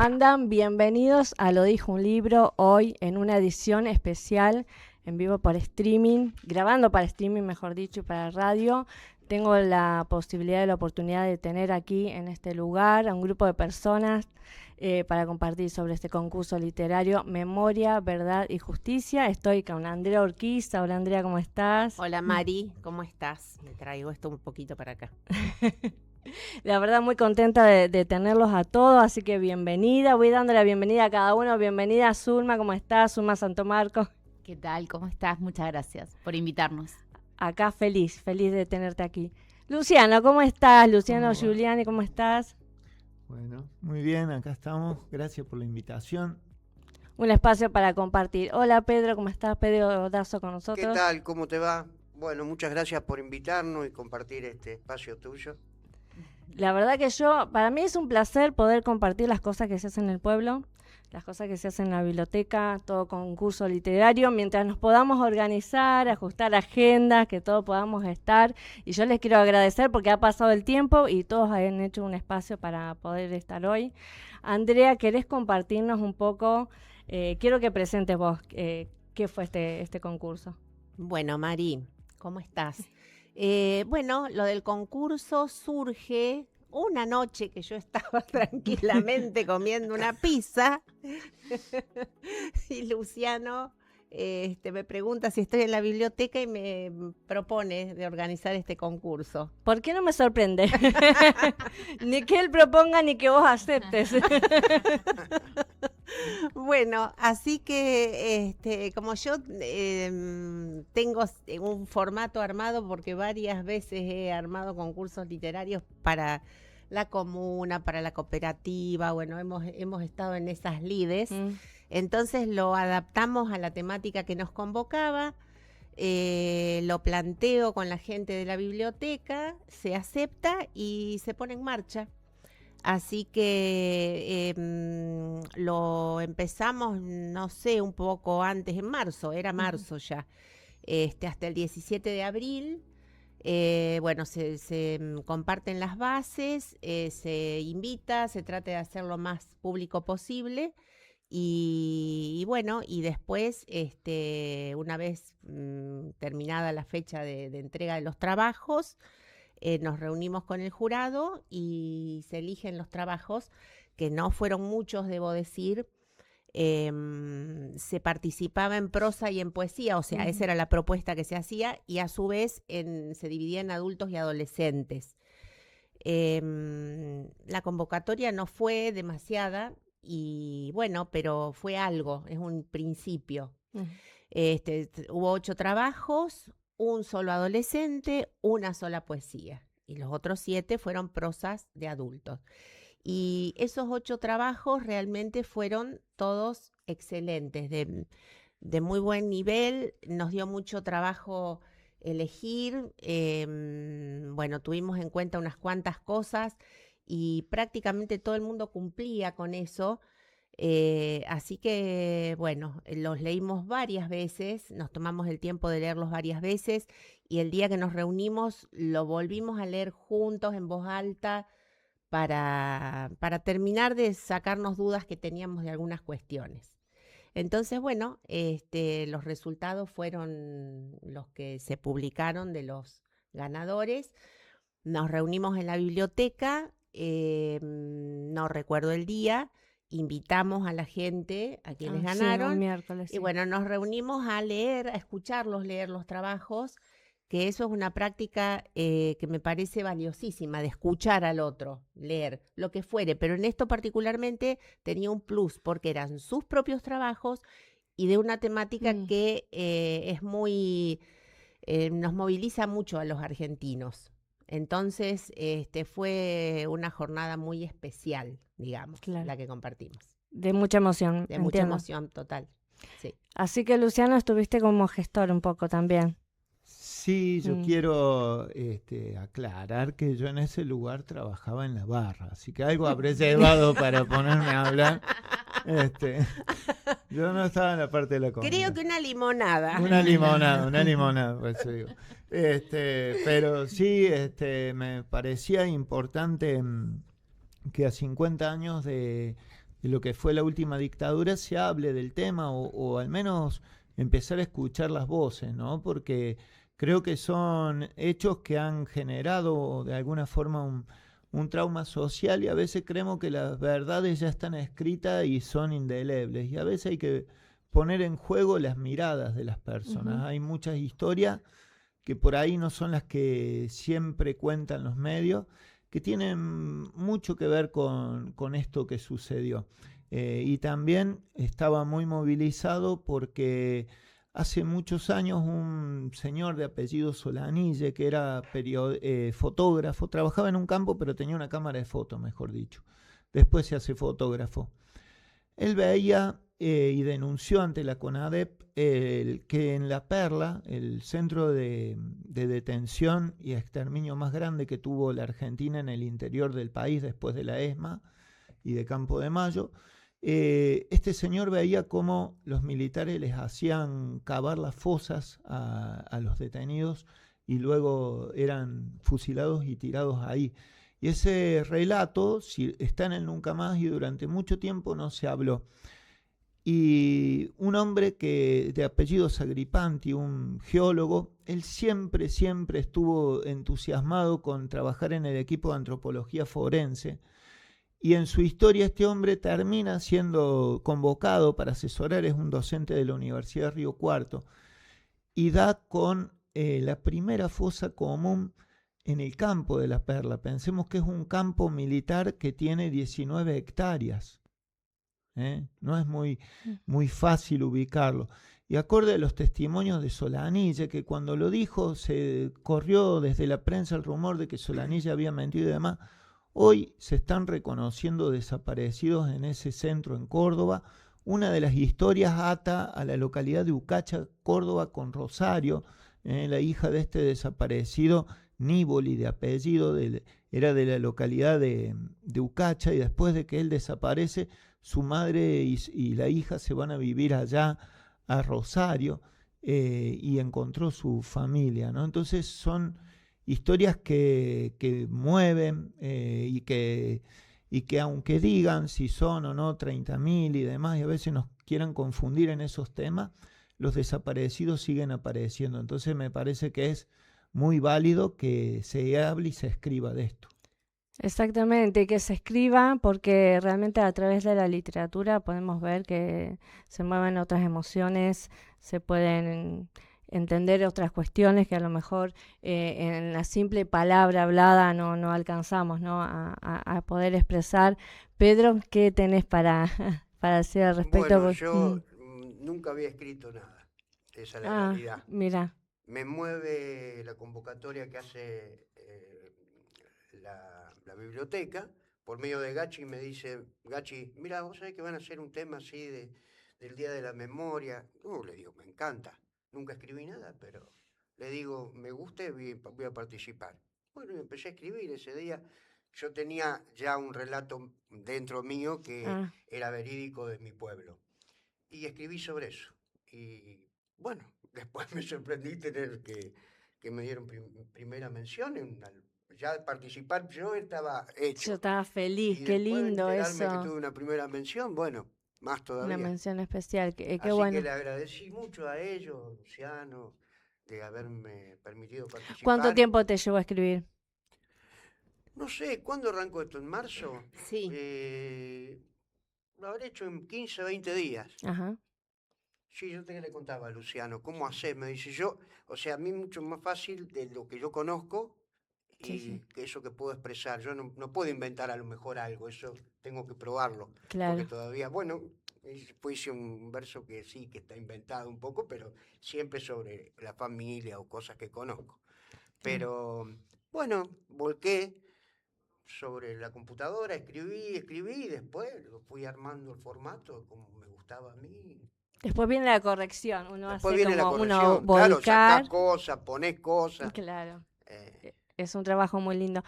andan? Bienvenidos a Lo Dijo un Libro, hoy en una edición especial en vivo por streaming, grabando para streaming, mejor dicho, y para radio. Tengo la posibilidad y la oportunidad de tener aquí en este lugar a un grupo de personas para compartir sobre este concurso literario Memoria, Verdad y Justicia. Estoy con Andrea Urquiza. Hola Andrea, ¿cómo estás? Hola Mari, ¿cómo estás? Me traigo esto un poquito para acá. La verdad muy contenta de tenerlos a todos, así que bienvenida. Voy dando la bienvenida a cada uno. Bienvenida a Zulma, ¿cómo estás? Zulma Santomarco. ¿Qué tal? ¿Cómo estás? Muchas gracias por invitarnos. Acá feliz de tenerte aquí. Luciano, ¿cómo estás? Luciano Giuliani, ¿cómo estás? Bueno, muy bien, acá estamos. Gracias por la invitación. Un espacio para compartir. Hola Pedro, ¿cómo estás? Pedro Dazo con nosotros. ¿Qué tal? ¿Cómo te va? Bueno, muchas gracias por invitarnos y compartir este espacio tuyo. La verdad que para mí es un placer poder compartir las cosas que se hacen en el pueblo, las cosas que se hacen en la biblioteca, todo concurso literario, mientras nos podamos organizar, ajustar agendas, que todos podamos estar. Y yo les quiero agradecer porque ha pasado el tiempo y todos han hecho un espacio para poder estar hoy. Andrea, ¿querés compartirnos un poco? Quiero que presentes vos qué fue este concurso. Bueno, Mari, ¿cómo estás? Bueno, lo del concurso surge una noche que yo estaba tranquilamente comiendo una pizza y Luciano me pregunta si estoy en la biblioteca y me propone de organizar este concurso. ¿Por qué no me sorprende? Ni que él proponga ni que vos aceptes. Bueno, así que como yo tengo un formato armado porque varias veces he armado concursos literarios para la comuna, para la cooperativa, bueno, hemos estado en esas lides, entonces lo adaptamos a la temática que nos convocaba, lo planteo con la gente de la biblioteca, se acepta y se pone en marcha. Así que lo empezamos, no sé, un poco antes, en marzo, era marzo ya, hasta el 17 de abril. Bueno, se comparten las bases, se invita, se trata de hacer lo más público posible. Y bueno, y después, una vez terminada la fecha de entrega de los trabajos, nos reunimos con el jurado y se eligen los trabajos, que no fueron muchos, debo decir. Se participaba en prosa y en poesía, o sea, esa era la propuesta que se hacía, y a su vez se dividía en adultos y adolescentes. La convocatoria no fue demasiada, y bueno, pero fue algo, es un principio. Hubo 8 trabajos, un solo adolescente, una sola poesía, y los otros 7 fueron prosas de adultos. Y esos 8 trabajos realmente fueron todos excelentes, de muy buen nivel. Nos dio mucho trabajo elegir, bueno, tuvimos en cuenta unas cuantas cosas y prácticamente todo el mundo cumplía con eso. Así que, bueno, los leímos varias veces, nos tomamos el tiempo de leerlos varias veces, y el día que nos reunimos lo volvimos a leer juntos en voz alta para terminar de sacarnos dudas que teníamos de algunas cuestiones. Entonces, bueno, los resultados fueron los que se publicaron de los ganadores. Nos reunimos en la biblioteca, no recuerdo el día. Invitamos a la gente, a quienes ganaron, sí, miércoles, y bueno, nos reunimos a leer, a escucharlos leer los trabajos, que eso es una práctica que me parece valiosísima, de escuchar al otro, leer, lo que fuere, pero en esto particularmente tenía un plus, porque eran sus propios trabajos y de una temática que es muy, nos moviliza mucho a los argentinos. Entonces, fue una jornada muy especial, digamos, claro, la que compartimos. De mucha emoción. De entiendo. mucha emoción, total. Sí. Así que, Luciano, estuviste como gestor un poco también. Sí, yo quiero aclarar que yo en ese lugar trabajaba en la barra, así que algo habré llevado para ponerme a hablar. Yo no estaba en la parte de la comida. Creo que una limonada. Una limonada, por eso digo. Pero sí, me parecía importante que a 50 años de lo que fue la última dictadura se hable del tema o al menos empezar a escuchar las voces, ¿no? Porque creo que son hechos que han generado de alguna forma un trauma social y a veces creemos que las verdades ya están escritas y son indelebles y a veces hay que poner en juego las miradas de las personas. Hay muchas historias que por ahí no son las que siempre cuentan los medios, que tienen mucho que ver con esto que sucedió. Y también estaba muy movilizado porque hace muchos años un señor de apellido Solanille, que era fotógrafo, trabajaba en un campo pero tenía una cámara de fotos, mejor dicho. Después se hace fotógrafo. Él veía y denunció ante la CONADEP que en La Perla, el centro de detención y exterminio más grande que tuvo la Argentina en el interior del país después de la ESMA y de Campo de Mayo, este señor veía cómo los militares les hacían cavar las fosas a los detenidos y luego eran fusilados y tirados ahí. Y ese relato está en el Nunca Más y durante mucho tiempo no se habló. Y un hombre de apellido Sagripanti, un geólogo, él siempre estuvo entusiasmado con trabajar en el equipo de antropología forense. Y en su historia este hombre termina siendo convocado para asesorar, es un docente de la Universidad de Río Cuarto, y da con la primera fosa común en el campo de La Perla. Pensemos que es un campo militar que tiene 19 hectáreas. No es muy fácil ubicarlo. Y acorde a los testimonios de Solanille, que cuando lo dijo se corrió desde la prensa el rumor de que Solanille había mentido y demás. Hoy se están reconociendo desaparecidos en ese centro en Córdoba. Una de las historias ata a la localidad de Ucacha, Córdoba, con Rosario, la hija de este desaparecido, Nívoli de apellido, era de la localidad de Ucacha, y después de que él desaparece, su madre y la hija se van a vivir allá a Rosario y encontró su familia, ¿no? Entonces son historias que mueven y que aunque digan si son o no 30.000 y demás, y a veces nos quieran confundir en esos temas, los desaparecidos siguen apareciendo. Entonces me parece que es muy válido que se hable y se escriba de esto. Exactamente, que se escriba, porque realmente a través de la literatura podemos ver que se mueven otras emociones, se pueden entender otras cuestiones que a lo mejor en la simple palabra hablada no alcanzamos, ¿no? a poder expresar. Pedro, ¿qué tenés para decir al respecto? Bueno, yo nunca había escrito nada, esa es la realidad. Mira. Me mueve la convocatoria que hace la biblioteca, por medio de Gachi, me dice, Gachi, mira, vos sabés que van a hacer un tema así del Día de la Memoria. Le digo, me encanta, nunca escribí nada, pero le digo, me gusta y voy a participar. Bueno, y empecé a escribir ese día. Yo tenía ya un relato dentro mío que era verídico de mi pueblo. Y escribí sobre eso. Y bueno, después me sorprendí tener que me dieron primera mención ya participar, yo estaba hecho. Yo estaba feliz, y qué lindo enterarme eso. que tuve una primera mención, bueno, más todavía. Una mención especial, qué Así bueno. que le agradecí mucho a ellos, Luciano, de haberme permitido participar. ¿Cuánto tiempo te llevó a escribir? No sé, ¿cuándo arrancó esto? ¿En marzo? Sí. Lo habré hecho en 15, 20 días. Ajá. Sí, yo le contaba a Luciano, ¿cómo hacer? Me dice yo, o sea, a mí mucho más fácil de lo que yo conozco y que eso que puedo expresar. Yo no puedo inventar a lo mejor algo, eso tengo que probarlo. Claro. Porque todavía, bueno, después hice un verso que sí, que está inventado un poco, pero siempre sobre la familia o cosas que conozco. Pero, bueno, volqué sobre la computadora, escribí y después lo fui armando el formato como me gustaba a mí. Después viene la corrección, uno Después hace viene como la corrección, uno volcar. claro, sacás cosas, ponés cosas. Claro, es un trabajo muy lindo.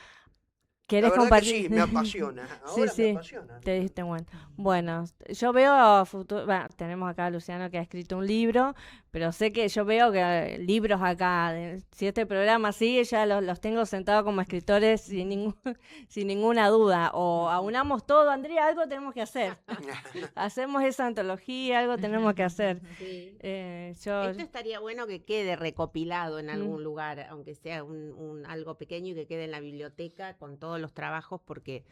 ¿Querés verdad compartir? que sí, me apasiona. Ahora Sí, me sí, apasiona. te diste cuenta. Bueno, yo veo futuro, bueno, tenemos acá a Luciano que ha escrito un libro, pero sé que yo veo que libros acá, si este programa sigue, ya los tengo sentados como escritores sin sin ninguna duda. O aunamos todo, Andrea, algo tenemos que hacer. Hacemos esa antología, algo tenemos que hacer. Sí. Yo, Esto estaría bueno que quede recopilado en Mm. algún lugar, aunque sea algo pequeño y que quede en la biblioteca con todos los trabajos, porque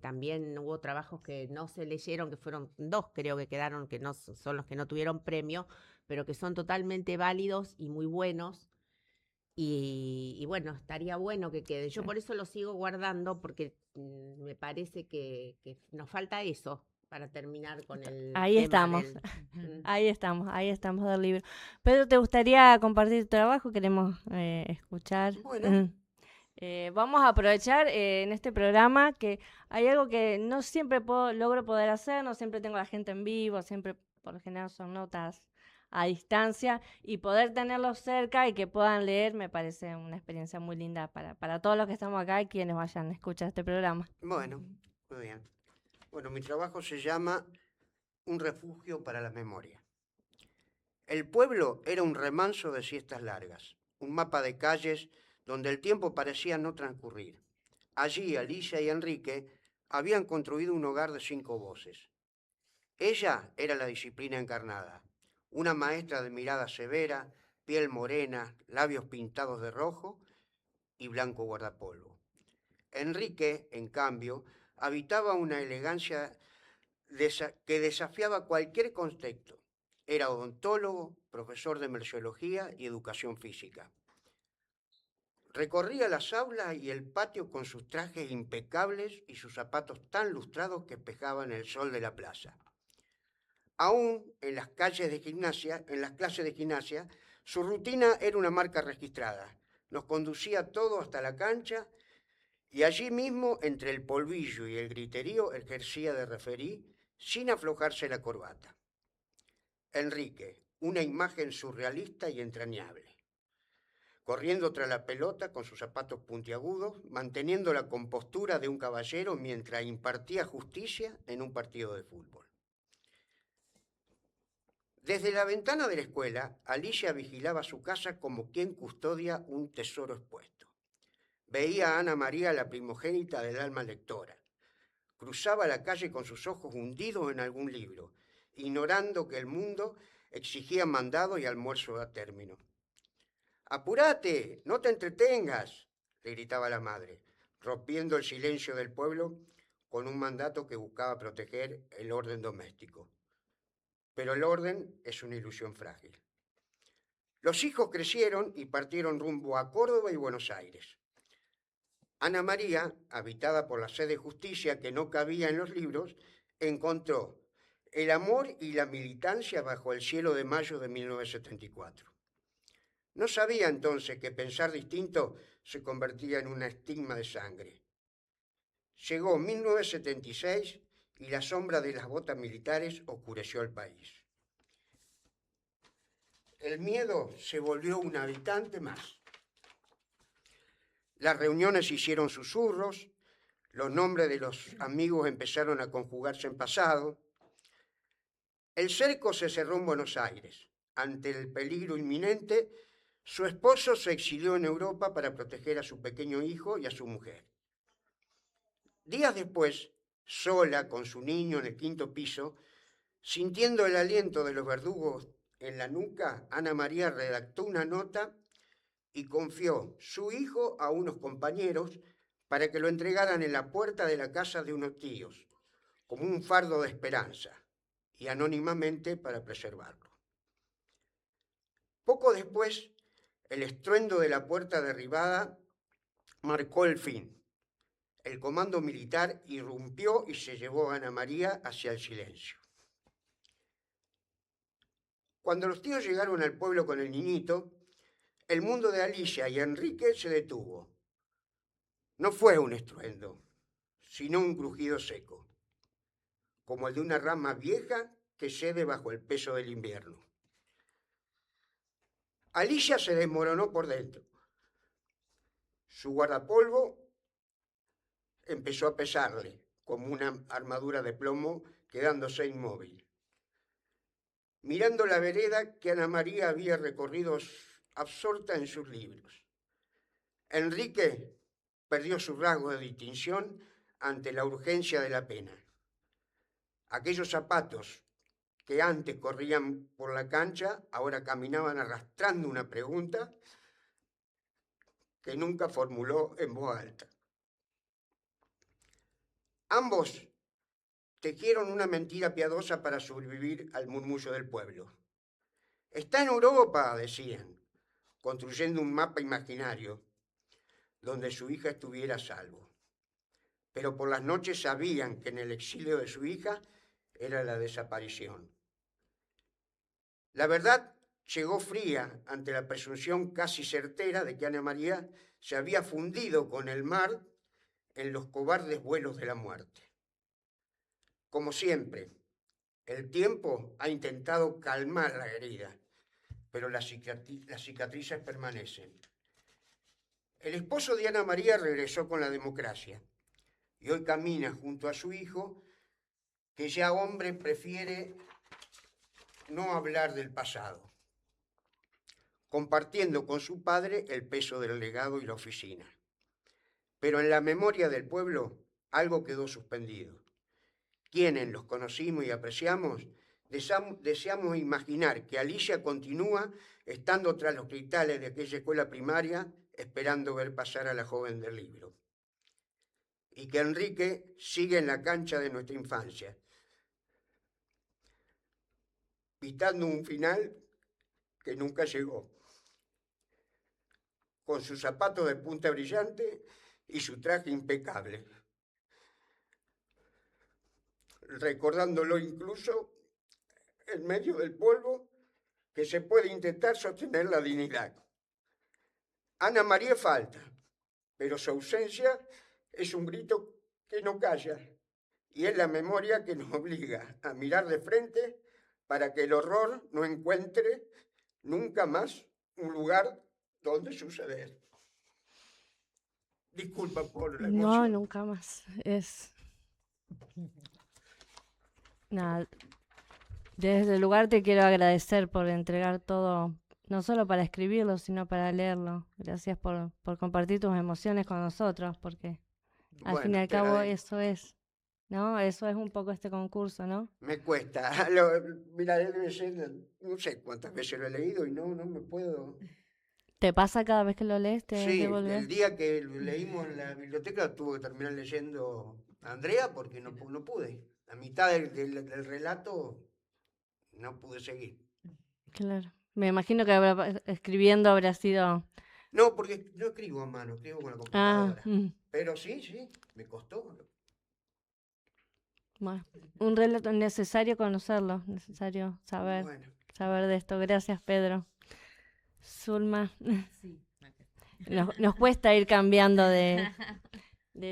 también hubo trabajos que no se leyeron, que fueron 2, creo que quedaron, que no son los que no tuvieron premio, pero que son totalmente válidos y muy buenos. Y bueno, estaría bueno que quede. Yo Sí. por eso lo sigo guardando, porque me parece que nos falta eso para terminar con el Ahí tema estamos. del... ahí estamos del libro. Pedro, ¿te gustaría compartir tu trabajo? Queremos escuchar. Bueno. Vamos a aprovechar en este programa que hay algo que no siempre logro poder hacer, no siempre tengo a la gente en vivo, siempre por lo general son notas a distancia, y poder tenerlos cerca y que puedan leer me parece una experiencia muy linda para todos los que estamos acá y quienes vayan a escuchar este programa. Bueno, muy bien. Bueno, mi trabajo se llama Un refugio para la memoria. El pueblo era un remanso de siestas largas, un mapa de calles donde el tiempo parecía no transcurrir. Allí Alicia y Enrique habían construido un hogar de 5 voces. Ella era la disciplina encarnada, una maestra de mirada severa, piel morena, labios pintados de rojo y blanco guardapolvo. Enrique, en cambio, habitaba una elegancia que desafiaba cualquier contexto. Era odontólogo, profesor de merciología y educación física. Recorría las aulas y el patio con sus trajes impecables y sus zapatos tan lustrados que espejaban el sol de la plaza. Aún en las clases de gimnasia, su rutina era una marca registrada. Nos conducía todo hasta la cancha y allí mismo, entre el polvillo y el griterío, ejercía de referí sin aflojarse la corbata. Enrique, una imagen surrealista y entrañable, corriendo tras la pelota con sus zapatos puntiagudos, manteniendo la compostura de un caballero mientras impartía justicia en un partido de fútbol. Desde la ventana de la escuela, Alicia vigilaba su casa como quien custodia un tesoro expuesto. Veía a Ana María, la primogénita del alma lectora. Cruzaba la calle con sus ojos hundidos en algún libro, ignorando que el mundo exigía mandado y almuerzo a término. «¡Apúrate! ¡No te entretengas!», le gritaba la madre, rompiendo el silencio del pueblo con un mandato que buscaba proteger el orden doméstico. Pero el orden es una ilusión frágil. Los hijos crecieron y partieron rumbo a Córdoba y Buenos Aires. Ana María, habitada por la sed de justicia que no cabía en los libros, encontró el amor y la militancia bajo el cielo de mayo de 1974. No sabía entonces que pensar distinto se convertía en un estigma de sangre. Llegó 1976 y la sombra de las botas militares oscureció el país. El miedo se volvió un habitante más. Las reuniones hicieron susurros, los nombres de los amigos empezaron a conjugarse en pasado. El cerco se cerró en Buenos Aires. Ante el peligro inminente, su esposo se exilió en Europa para proteger a su pequeño hijo y a su mujer. Días después, sola con su niño en el 5º piso, sintiendo el aliento de los verdugos en la nuca, Ana María redactó una nota y confió su hijo a unos compañeros para que lo entregaran en la puerta de la casa de unos tíos, como un fardo de esperanza, y anónimamente para preservarlo. Poco después, el estruendo de la puerta derribada marcó el fin. El comando militar irrumpió y se llevó a Ana María hacia el silencio. Cuando los tíos llegaron al pueblo con el niñito, el mundo de Alicia y Enrique se detuvo. No fue un estruendo, sino un crujido seco, como el de una rama vieja que cede bajo el peso del invierno. Alicia se desmoronó por dentro. Su guardapolvo empezó a pesarle como una armadura de plomo, quedándose inmóvil. Mirando la vereda que Ana María había recorrido absorta en sus libros. Enrique perdió su rasgo de distinción ante la urgencia de la pena. Aquellos zapatos que antes corrían por la cancha, ahora caminaban arrastrando una pregunta que nunca formuló en voz alta. Ambos tejieron una mentira piadosa para sobrevivir al murmullo del pueblo. Está en Europa, decían, construyendo un mapa imaginario donde su hija estuviera a salvo. Pero por las noches sabían que en el exilio de su hija era la desaparición. La verdad llegó fría ante la presunción casi certera de que Ana María se había fundido con el mar en los cobardes vuelos de la muerte. Como siempre, el tiempo ha intentado calmar la herida, pero las cicatrices permanecen. El esposo de Ana María regresó con la democracia y hoy camina junto a su hijo, que ya hombre prefiere no hablar del pasado, compartiendo con su padre el peso del legado y la oficina. Pero en la memoria del pueblo algo quedó suspendido. Quienes los conocimos y apreciamos, deseamos imaginar que Alicia continúa estando tras los cristales de aquella escuela primaria, esperando ver pasar a la joven del libro. Y que Enrique sigue en la cancha de nuestra infancia, pitando un final que nunca llegó, con sus zapatos de punta brillante y su traje impecable, recordándolo incluso en medio del polvo que se puede intentar sostener la dignidad. Ana María falta, pero su ausencia es un grito que no calla y es la memoria que nos obliga a mirar de frente para que el horror no encuentre nunca más un lugar donde suceder. Disculpa por la emoción. No, nunca más. Nada. Desde el lugar te quiero agradecer por entregar todo, no solo para escribirlo, sino para leerlo. Gracias por compartir tus emociones con nosotros, porque al fin y al cabo eso es, ¿no? Eso es un poco este concurso, ¿no? Me cuesta. Mira, debe ser, no sé cuántas veces lo he leído y no me puedo... ¿Te pasa cada vez que lo lees? Sí, volvés? el día que lo leímos en la biblioteca tuve que terminar leyendo a Andrea porque no pude. A mitad del relato no pude seguir. Claro. Me imagino que escribiendo habrá sido... No, porque no escribo a mano, escribo con la computadora. Pero sí, me costó. Bueno, un relato necesario conocerlo, necesario saber de esto. Gracias, Pedro. Zulma, Sí. nos cuesta ir cambiando de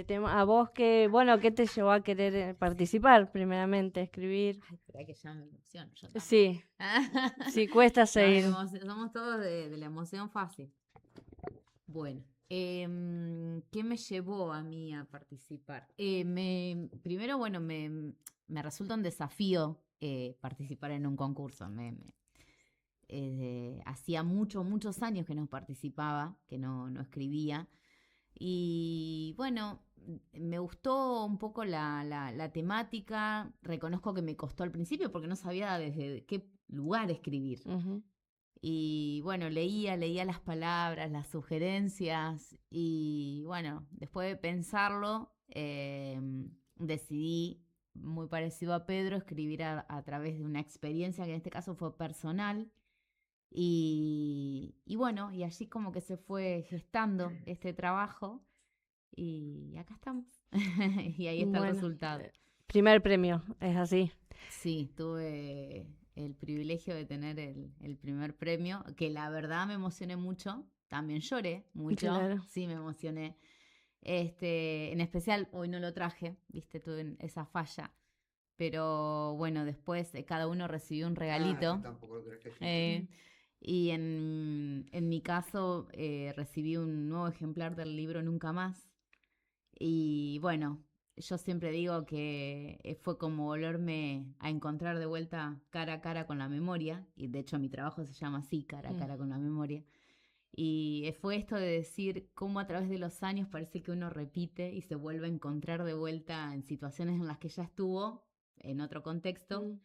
tema. A vos, ¿qué te llevó a querer participar primeramente, escribir? Ay, espera que ya me emociono. Sí, sí, cuesta seguir. Somos todos de la emoción fácil. Bueno, ¿qué me llevó a mí a participar? Primero, bueno, me resulta un desafío participar en un concurso. Hacía muchos años que no participaba, que no escribía. Y bueno, me gustó un poco la temática. Reconozco que me costó al principio porque no sabía desde qué lugar escribir. Uh-huh. Y bueno, leía las palabras, las sugerencias y bueno, después de pensarlo, decidí, muy parecido a Pedro, escribir a través de una experiencia que en este caso fue personal. Y bueno, y allí como que se fue gestando este trabajo y acá estamos. Y ahí está el resultado. Primer premio, es así. Sí, tuve el privilegio de tener el primer premio, que la verdad me emocioné mucho, también lloré mucho, claro. Sí, me emocioné. En especial, hoy no lo traje, viste, tuve esa falla. Pero bueno, después cada uno recibió un regalito. Tampoco lo traje. Y en mi caso recibí un nuevo ejemplar del libro Nunca Más. Y bueno, yo siempre digo que fue como volverme a encontrar de vuelta cara a cara con la memoria, y de hecho mi trabajo se llama así, cara a cara con la memoria. Y fue esto de decir cómo a través de los años parece que uno repite y se vuelve a encontrar de vuelta en situaciones en las que ya estuvo, en otro contexto.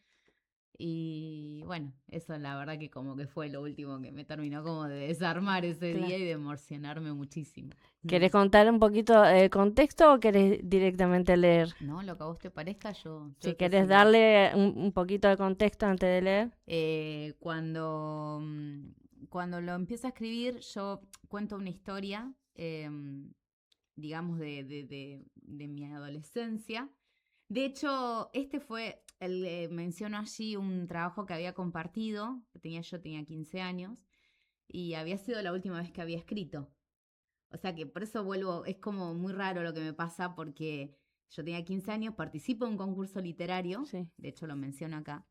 Y bueno, eso la verdad que como que fue lo último que me terminó como de desarmar ese Claro. día y de emocionarme muchísimo. ¿Querés contar un poquito el contexto o querés directamente leer? No, lo que a vos te parezca, yo Si te querés sigo. darle un poquito de contexto antes de leer. Cuando lo empiezo a escribir, yo cuento una historia, digamos, de mi adolescencia. De hecho, menciono allí un trabajo que había compartido, yo tenía 15 años, y había sido la última vez que había escrito. O sea que por eso vuelvo, es como muy raro lo que me pasa, porque yo tenía 15 años, participo en un concurso literario, Sí. de hecho lo menciono acá,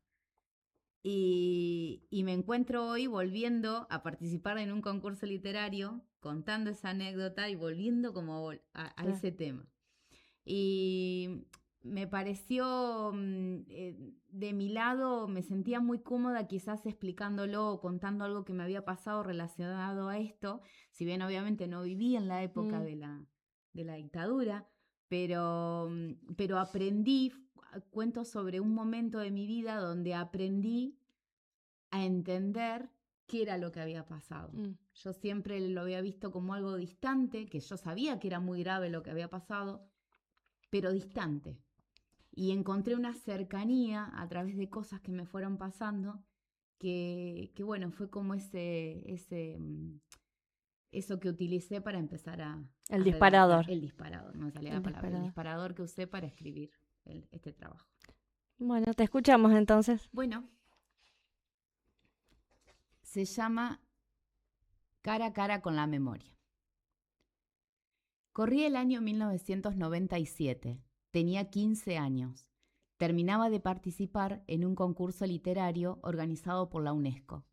y me encuentro hoy volviendo a participar en un concurso literario, contando esa anécdota y volviendo como a Claro. ese tema. Y me pareció, de mi lado, me sentía muy cómoda quizás explicándolo o contando algo que me había pasado relacionado a esto, si bien obviamente no viví en la época de la dictadura, pero aprendí, cuento sobre un momento de mi vida donde aprendí a entender qué era lo que había pasado. Yo siempre lo había visto como algo distante, que yo sabía que era muy grave lo que había pasado, pero distante. Y encontré una cercanía a través de cosas que me fueron pasando, que bueno, fue como eso que utilicé para empezar El a disparador. redactar. El disparador, no me salía la palabra. El disparador que usé para escribir este trabajo. Bueno, te escuchamos entonces. Bueno, se llama Cara a cara con la memoria. Corría el año 1997. Tenía 15 años. Terminaba de participar en un concurso literario organizado por la UNESCO.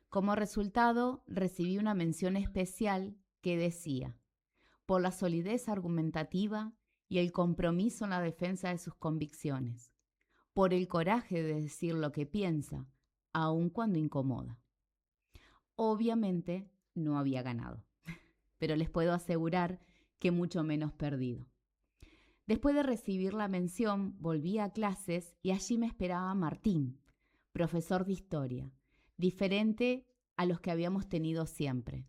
Como resultado, recibí una mención especial que decía: por la solidez argumentativa y el compromiso en la defensa de sus convicciones, por el coraje de decir lo que piensa, aun cuando incomoda. Obviamente no había ganado, pero les puedo asegurar que mucho menos perdido. Después de recibir la mención, volví a clases y allí me esperaba Martín, profesor de historia, diferente a los que habíamos tenido siempre.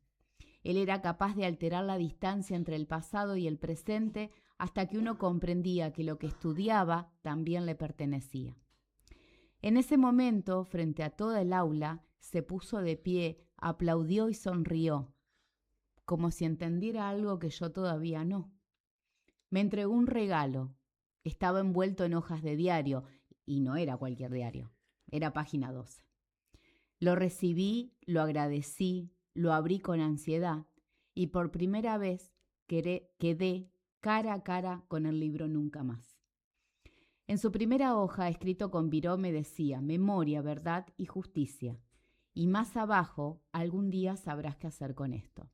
Él era capaz de alterar la distancia entre el pasado y el presente hasta que uno comprendía que lo que estudiaba también le pertenecía. En ese momento, frente a toda el aula, se puso de pie, aplaudió y sonrió, como si entendiera algo que yo todavía no. Me entregó un regalo. Estaba envuelto en hojas de diario, y no era cualquier diario, era página 12. Lo recibí, lo agradecí, lo abrí con ansiedad, y por primera vez quedé cara a cara con el libro Nunca Más. En su primera hoja, escrito con virome, decía: memoria, verdad y justicia. Y más abajo, algún día sabrás qué hacer con esto.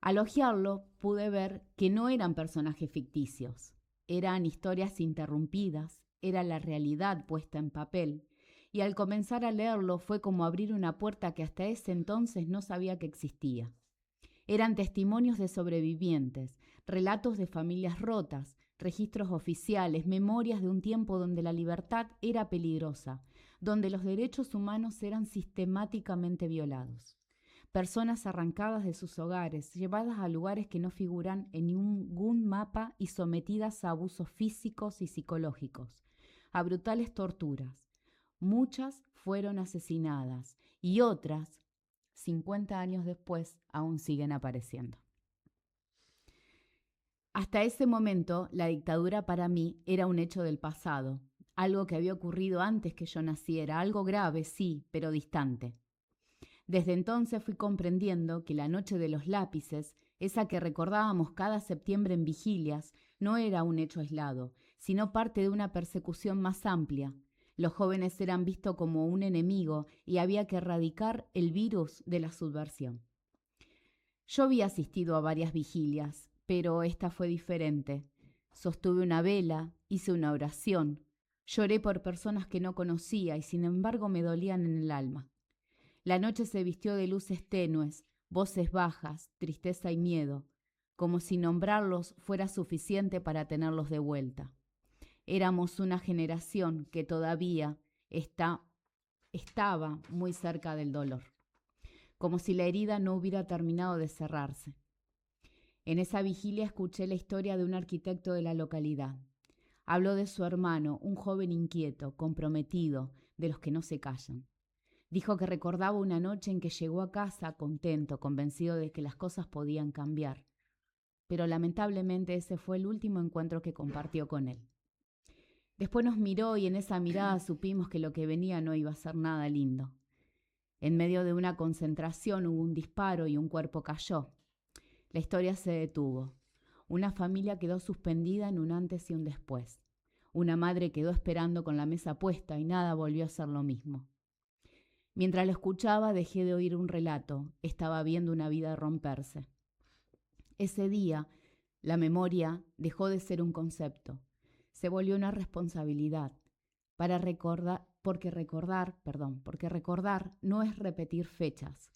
Al hojearlo, pude ver que no eran personajes ficticios, eran historias interrumpidas, era la realidad puesta en papel, y al comenzar a leerlo fue como abrir una puerta que hasta ese entonces no sabía que existía. Eran testimonios de sobrevivientes, relatos de familias rotas, registros oficiales, memorias de un tiempo donde la libertad era peligrosa, donde los derechos humanos eran sistemáticamente violados. Personas arrancadas de sus hogares, llevadas a lugares que no figuran en ningún mapa y sometidas a abusos físicos y psicológicos, a brutales torturas. Muchas fueron asesinadas y otras, 50 años después, aún siguen apareciendo. Hasta ese momento, la dictadura para mí era un hecho del pasado, algo que había ocurrido antes que yo naciera, algo grave, sí, pero distante. Desde entonces fui comprendiendo que la noche de los lápices, esa que recordábamos cada septiembre en vigilias, no era un hecho aislado, sino parte de una persecución más amplia. Los jóvenes eran vistos como un enemigo y había que erradicar el virus de la subversión. Yo había asistido a varias vigilias, pero esta fue diferente. Sostuve una vela, hice una oración, lloré por personas que no conocía y sin embargo me dolían en el alma. La noche se vistió de luces tenues, voces bajas, tristeza y miedo, como si nombrarlos fuera suficiente para tenerlos de vuelta. Éramos una generación que todavía estaba muy cerca del dolor, como si la herida no hubiera terminado de cerrarse. En esa vigilia escuché la historia de un arquitecto de la localidad. Habló de su hermano, un joven inquieto, comprometido, de los que no se callan. Dijo que recordaba una noche en que llegó a casa contento, convencido de que las cosas podían cambiar. Pero lamentablemente ese fue el último encuentro que compartió con él. Después nos miró y en esa mirada supimos que lo que venía no iba a ser nada lindo. En medio de una concentración hubo un disparo y un cuerpo cayó. La historia se detuvo. Una familia quedó suspendida en un antes y un después. Una madre quedó esperando con la mesa puesta y nada volvió a ser lo mismo. Mientras lo escuchaba dejé de oír un relato. Estaba viendo una vida romperse. Ese día, la memoria dejó de ser un concepto. Se volvió una responsabilidad. Porque recordar no es repetir fechas.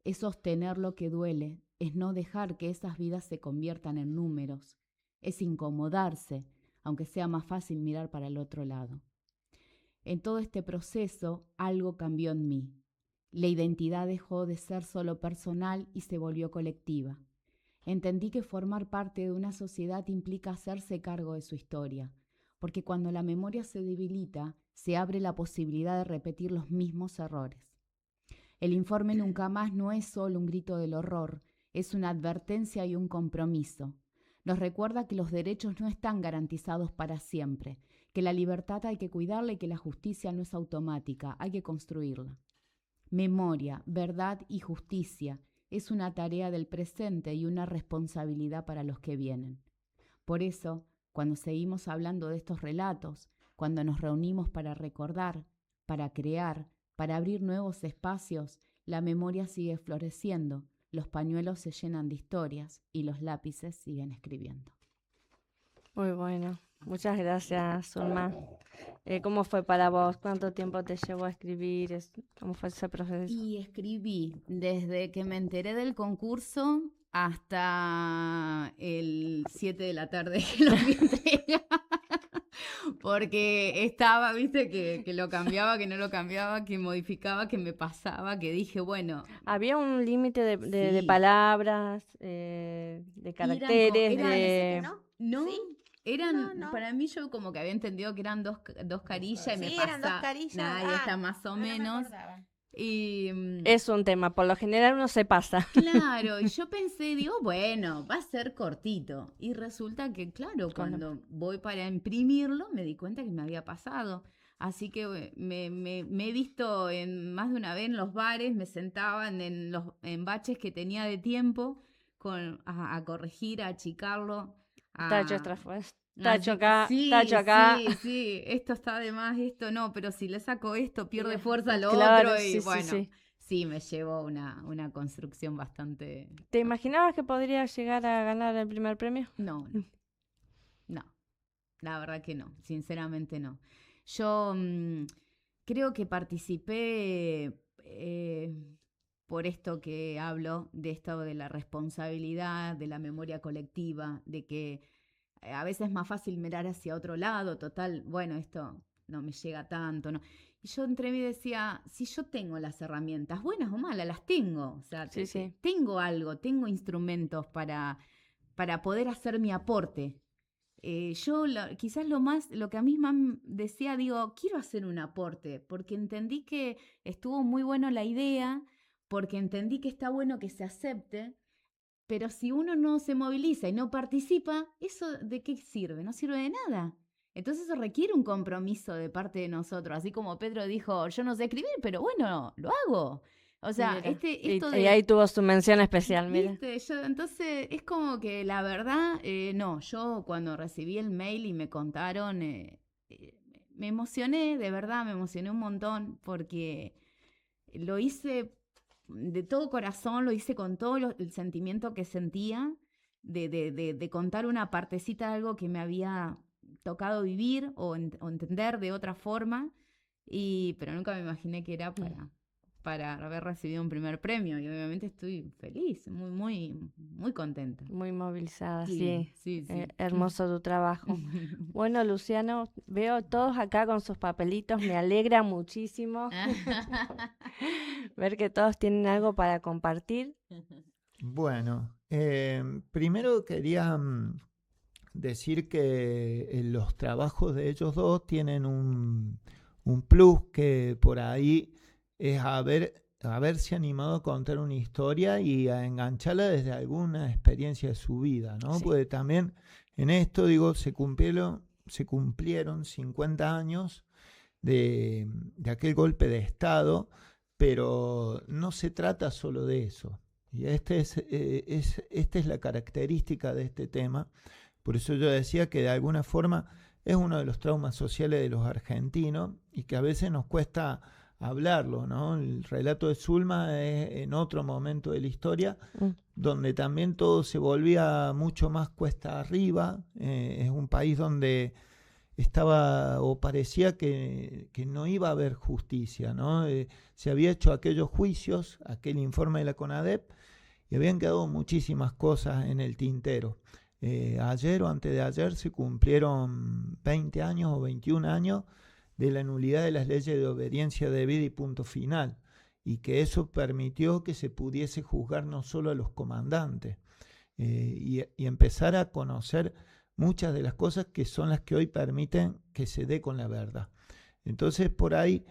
Es sostener lo que duele, es no dejar que esas vidas se conviertan en números, es incomodarse, aunque sea más fácil mirar para el otro lado. En todo este proceso, algo cambió en mí. La identidad dejó de ser solo personal y se volvió colectiva. Entendí que formar parte de una sociedad implica hacerse cargo de su historia, porque cuando la memoria se debilita, se abre la posibilidad de repetir los mismos errores. El informe Nunca Más no es solo un grito del horror, es una advertencia y un compromiso. Nos recuerda que los derechos no están garantizados para siempre, que la libertad hay que cuidarla y que la justicia no es automática, hay que construirla. Memoria, verdad y justicia es una tarea del presente y una responsabilidad para los que vienen. Por eso, cuando seguimos hablando de estos relatos, cuando nos reunimos para recordar, para crear, para abrir nuevos espacios, la memoria sigue floreciendo, los pañuelos se llenan de historias y los lápices siguen escribiendo. Muy bueno. Muchas gracias, Zulma. ¿Cómo fue para vos? ¿Cuánto tiempo te llevó a escribir? ¿Cómo fue ese proceso? Y escribí desde que me enteré del concurso hasta el 7 de la tarde que lo vi entregar. Porque estaba, viste, que lo cambiaba, que no lo cambiaba, que modificaba, que me pasaba, que dije, bueno. Había un límite de Sí. palabras, de caracteres, No, ¿Sí? eran, No. para mí yo como que había entendido que eran dos carillas y me Sí, pasaba. eran 2 carillas. Ahí está más o menos. Y Es un tema, por lo general uno se pasa. claro, y yo pensé, digo, bueno, va a ser cortito. Y resulta que, claro, cuando voy para imprimirlo, me di cuenta que me había pasado. Así que me he visto más de una vez en los bares, me sentaban en baches que tenía de tiempo a corregir, a achicarlo. Tacho afuera, Así tacho acá, sí, tacho acá. Sí, esto está de más, esto no, pero si le saco esto, pierde fuerza lo Claro, otro. Y sí, bueno, sí. sí, me llevó una construcción bastante. ¿Te imaginabas que podría llegar a ganar el primer premio? No, la verdad que no, sinceramente no. Yo creo que participé por esto que hablo, de esto de la responsabilidad, de la memoria colectiva, de que a veces es más fácil mirar hacia otro lado, total, bueno, esto no me llega tanto, ¿no? Y yo entre mí decía, si yo tengo las herramientas, buenas o malas, las tengo, o sea, Sí. tengo algo, tengo instrumentos para poder hacer mi aporte. Quizás lo que a mí más decía, digo, quiero hacer un aporte, porque entendí que estuvo muy bueno la idea, porque entendí que está bueno que se acepte, pero si uno no se moviliza y no participa, ¿eso de qué sirve? No sirve de nada. Entonces eso requiere un compromiso de parte de nosotros, así como Pedro dijo, yo no sé escribir, pero bueno, lo hago. O sea, Mira, y ahí tuvo su mención especial, mira. ¿Viste? Entonces es como que la verdad, no, yo cuando recibí el mail y me contaron, me emocioné, de verdad, me emocioné un montón porque lo hice de todo corazón, lo hice con todo el sentimiento que sentía de contar una partecita de algo que me había tocado vivir o entender de otra forma, pero nunca me imaginé que era para haber recibido un primer premio, y obviamente estoy feliz, muy, muy, muy contenta. Muy movilizada, Sí, sí. sí. Hermoso tu trabajo. Bueno, Luciano, veo todos acá con sus papelitos, me alegra muchísimo ver que todos tienen algo para compartir. Bueno, primero quería decir que los trabajos de ellos dos tienen un plus que por ahí es haberse animado a contar una historia y a engancharla desde alguna experiencia de su vida, ¿no? Sí. Porque también en esto, digo, se cumplieron 50 años de aquel golpe de Estado, pero no se trata solo de eso. Y esta es la característica de este tema. Por eso yo decía que de alguna forma es uno de los traumas sociales de los argentinos y que a veces nos cuesta hablarlo, ¿no? El relato de Zulma es en otro momento de la historia, donde también todo se volvía mucho más cuesta arriba. Es un país donde estaba o parecía que no iba a haber justicia, ¿no? Se había hecho aquellos juicios, aquel informe de la CONADEP, y habían quedado muchísimas cosas en el tintero. Ayer o antes de ayer se cumplieron 20 años o 21 años de la nulidad de las leyes de obediencia debida y punto final, y que eso permitió que se pudiese juzgar no solo a los comandantes, y empezar a conocer muchas de las cosas que son las que hoy permiten que se dé con la verdad. Entonces, por ahí,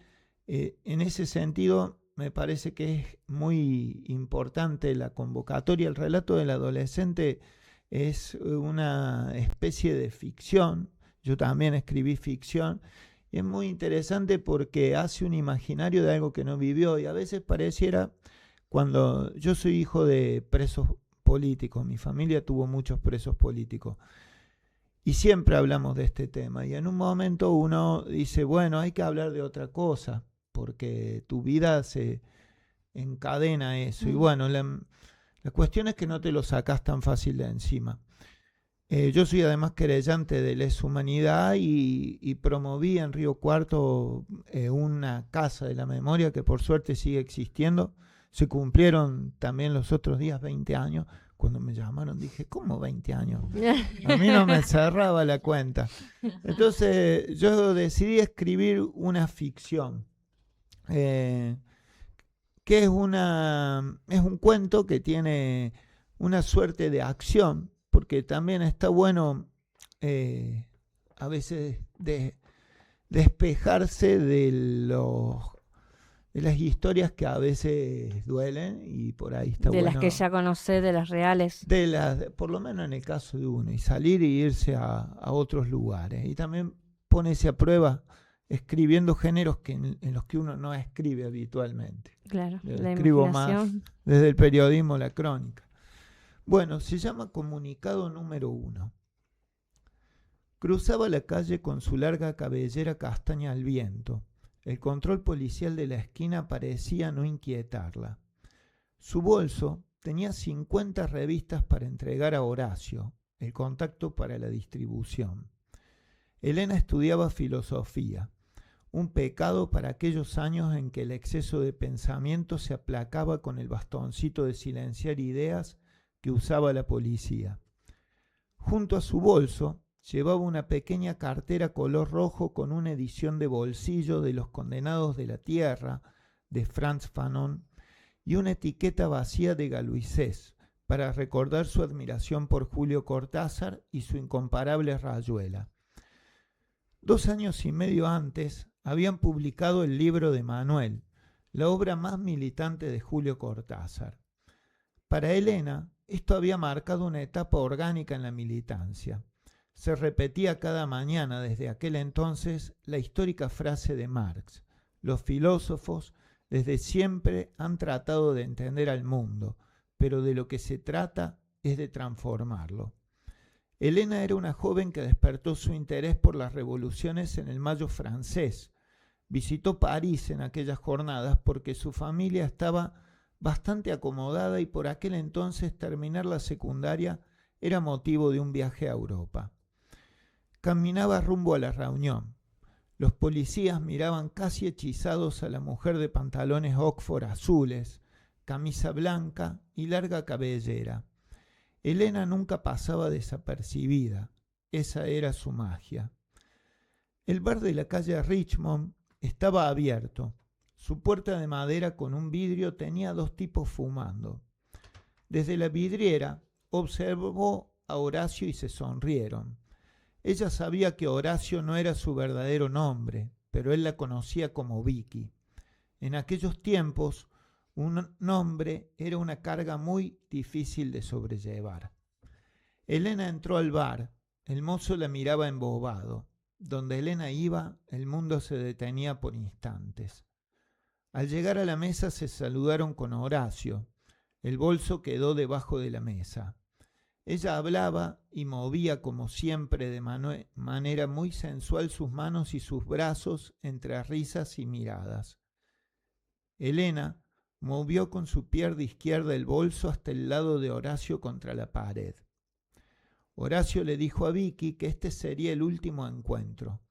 en ese sentido, me parece que es muy importante la convocatoria. El relato del adolescente es una especie de ficción. Yo también escribí ficción. Y es muy interesante porque hace un imaginario de algo que no vivió. Y a veces pareciera, cuando yo soy hijo de presos políticos, mi familia tuvo muchos presos políticos. Y siempre hablamos de este tema. Y en un momento uno dice, bueno, hay que hablar de otra cosa, porque tu vida se encadena a eso. Y bueno, la cuestión es que no te lo sacás tan fácil de encima. Yo soy además querellante de lesa humanidad y promoví en Río Cuarto una casa de la memoria que por suerte sigue existiendo. Se cumplieron también los otros días 20 años. Cuando me llamaron dije, ¿cómo 20 años? A mí no me cerraba la cuenta. Entonces yo decidí escribir una ficción, que es un cuento que tiene una suerte de acción, porque también está bueno a veces despejarse de las historias que a veces duelen, y por ahí está bueno. De las que ya conocés, de las reales. Por lo menos en el caso de uno, y salir y irse a otros lugares. Y también ponerse a prueba escribiendo géneros en los que uno no escribe habitualmente. Claro, la escribo imaginación. Más desde el periodismo, la crónica. Bueno, se llama Comunicado número 1. Cruzaba la calle con su larga cabellera castaña al viento. El control policial de la esquina parecía no inquietarla. Su bolso tenía 50 revistas para entregar a Horacio, el contacto para la distribución. Elena estudiaba filosofía, un pecado para aquellos años en que el exceso de pensamiento se aplacaba con el bastoncito de silenciar ideas que usaba la policía. Junto a su bolso llevaba una pequeña cartera color rojo con una edición de bolsillo de Los Condenados de la Tierra, de Frantz Fanon, y una etiqueta vacía de Galoisés, para recordar su admiración por Julio Cortázar y su incomparable Rayuela. 2 años y medio antes habían publicado el libro de Manuel, la obra más militante de Julio Cortázar. Para Elena, esto había marcado una etapa orgánica en la militancia. Se repetía cada mañana desde aquel entonces la histórica frase de Marx: los filósofos desde siempre han tratado de entender al mundo, pero de lo que se trata es de transformarlo. Elena era una joven que despertó su interés por las revoluciones en el Mayo francés. Visitó París en aquellas jornadas porque su familia estaba bastante acomodada y por aquel entonces terminar la secundaria era motivo de un viaje a Europa. Caminaba rumbo a la reunión. Los policías miraban casi hechizados a la mujer de pantalones Oxford azules, camisa blanca y larga cabellera. Elena nunca pasaba desapercibida. Esa era su magia. El bar de la calle Richmond estaba abierto. Su puerta de madera con un vidrio tenía 2 tipos fumando. Desde la vidriera observó a Horacio y se sonrieron. Ella sabía que Horacio no era su verdadero nombre, pero él la conocía como Vicky. En aquellos tiempos, un nombre era una carga muy difícil de sobrellevar. Elena entró al bar. El mozo la miraba embobado. Donde Elena iba, el mundo se detenía por instantes. Al llegar a la mesa se saludaron con Horacio. El bolso quedó debajo de la mesa. Ella hablaba y movía como siempre de manera muy sensual sus manos y sus brazos entre risas y miradas. Elena movió con su pierna izquierda el bolso hasta el lado de Horacio contra la pared. Horacio le dijo a Vicky que este sería el último encuentro.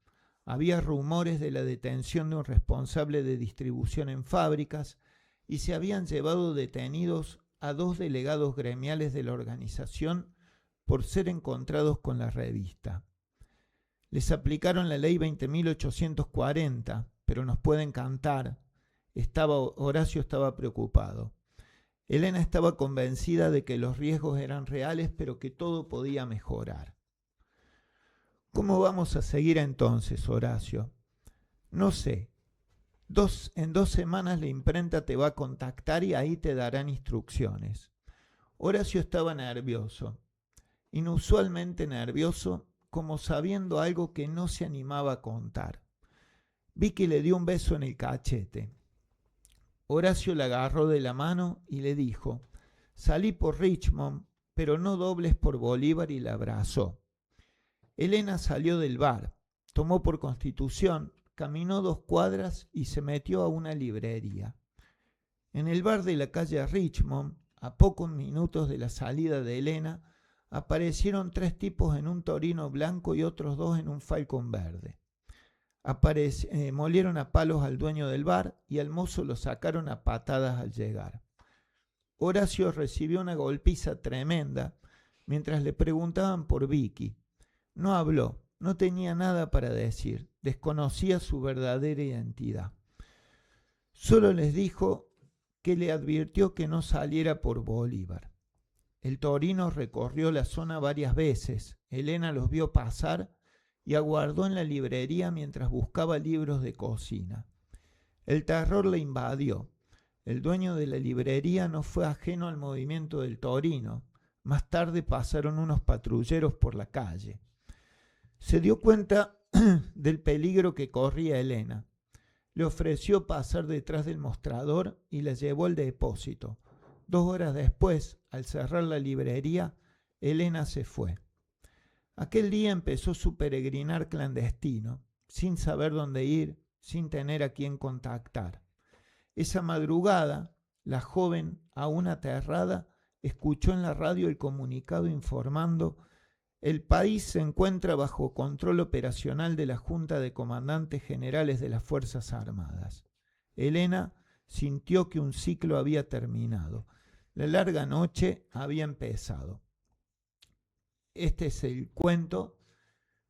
Había rumores de la detención de un responsable de distribución en fábricas y se habían llevado detenidos a 2 delegados gremiales de la organización por ser encontrados con la revista. Les aplicaron la ley 20.840, pero nos pueden cantar. Horacio estaba preocupado. Elena estaba convencida de que los riesgos eran reales, pero que todo podía mejorar. ¿Cómo vamos a seguir entonces, Horacio? No sé. En 2 semanas la imprenta te va a contactar y ahí te darán instrucciones. Horacio estaba nervioso, inusualmente nervioso, como sabiendo algo que no se animaba a contar. Vicky le dio un beso en el cachete. Horacio la agarró de la mano y le dijo: salí por Richmond, pero no dobles por Bolívar, y la abrazó. Elena salió del bar, tomó por Constitución, caminó 2 cuadras y se metió a una librería. En el bar de la calle Richmond, a pocos minutos de la salida de Elena, aparecieron 3 tipos en un Torino blanco y otros 2 en un Falcon verde. Molieron a palos al dueño del bar y al mozo lo sacaron a patadas al llegar. Horacio recibió una golpiza tremenda mientras le preguntaban por Vicky. No habló, no tenía nada para decir, desconocía su verdadera identidad. Solo les dijo que le advirtió que no saliera por Bolívar. El Torino recorrió la zona varias veces. Elena los vio pasar y aguardó en la librería mientras buscaba libros de cocina. El terror le invadió. El dueño de la librería no fue ajeno al movimiento del Torino. Más tarde pasaron unos patrulleros por la calle. Se dio cuenta del peligro que corría Elena. Le ofreció pasar detrás del mostrador y la llevó al depósito. 2 horas después, al cerrar la librería, Elena se fue. Aquel día empezó su peregrinar clandestino, sin saber dónde ir, sin tener a quién contactar. Esa madrugada, la joven, aún aterrada, escuchó en la radio el comunicado informando: el país se encuentra bajo control operacional de la Junta de Comandantes Generales de las Fuerzas Armadas. Elena sintió que un ciclo había terminado. La larga noche había empezado. Este es el cuento.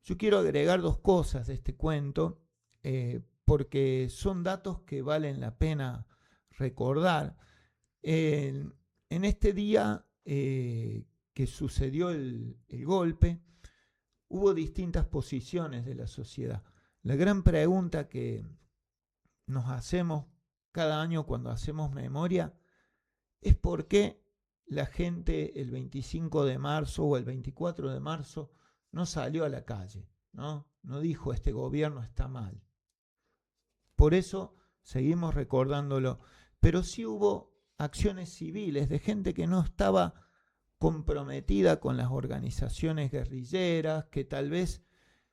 Yo quiero agregar 2 cosas de este cuento, porque son datos que valen la pena recordar. En este día que sucedió el golpe, hubo distintas posiciones de la sociedad. La gran pregunta que nos hacemos cada año cuando hacemos memoria es por qué la gente el 25 de marzo o el 24 de marzo no salió a la calle, ¿no? No dijo: este gobierno está mal. Por eso seguimos recordándolo. Pero sí hubo acciones civiles de gente que no estaba comprometida con las organizaciones guerrilleras, que tal vez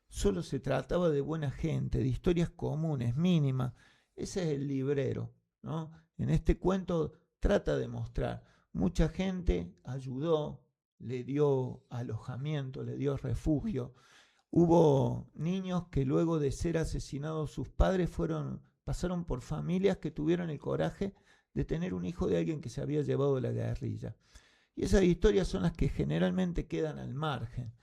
solo se trataba de buena gente, de historias comunes, mínimas. Ese es el librero, ¿no? En este cuento trata de mostrar, mucha gente ayudó, le dio alojamiento, le dio refugio. Hubo niños que luego de ser asesinados sus padres pasaron por familias que tuvieron el coraje de tener un hijo de alguien que se había llevado de la guerrilla. Y esas historias son las que generalmente quedan al margen.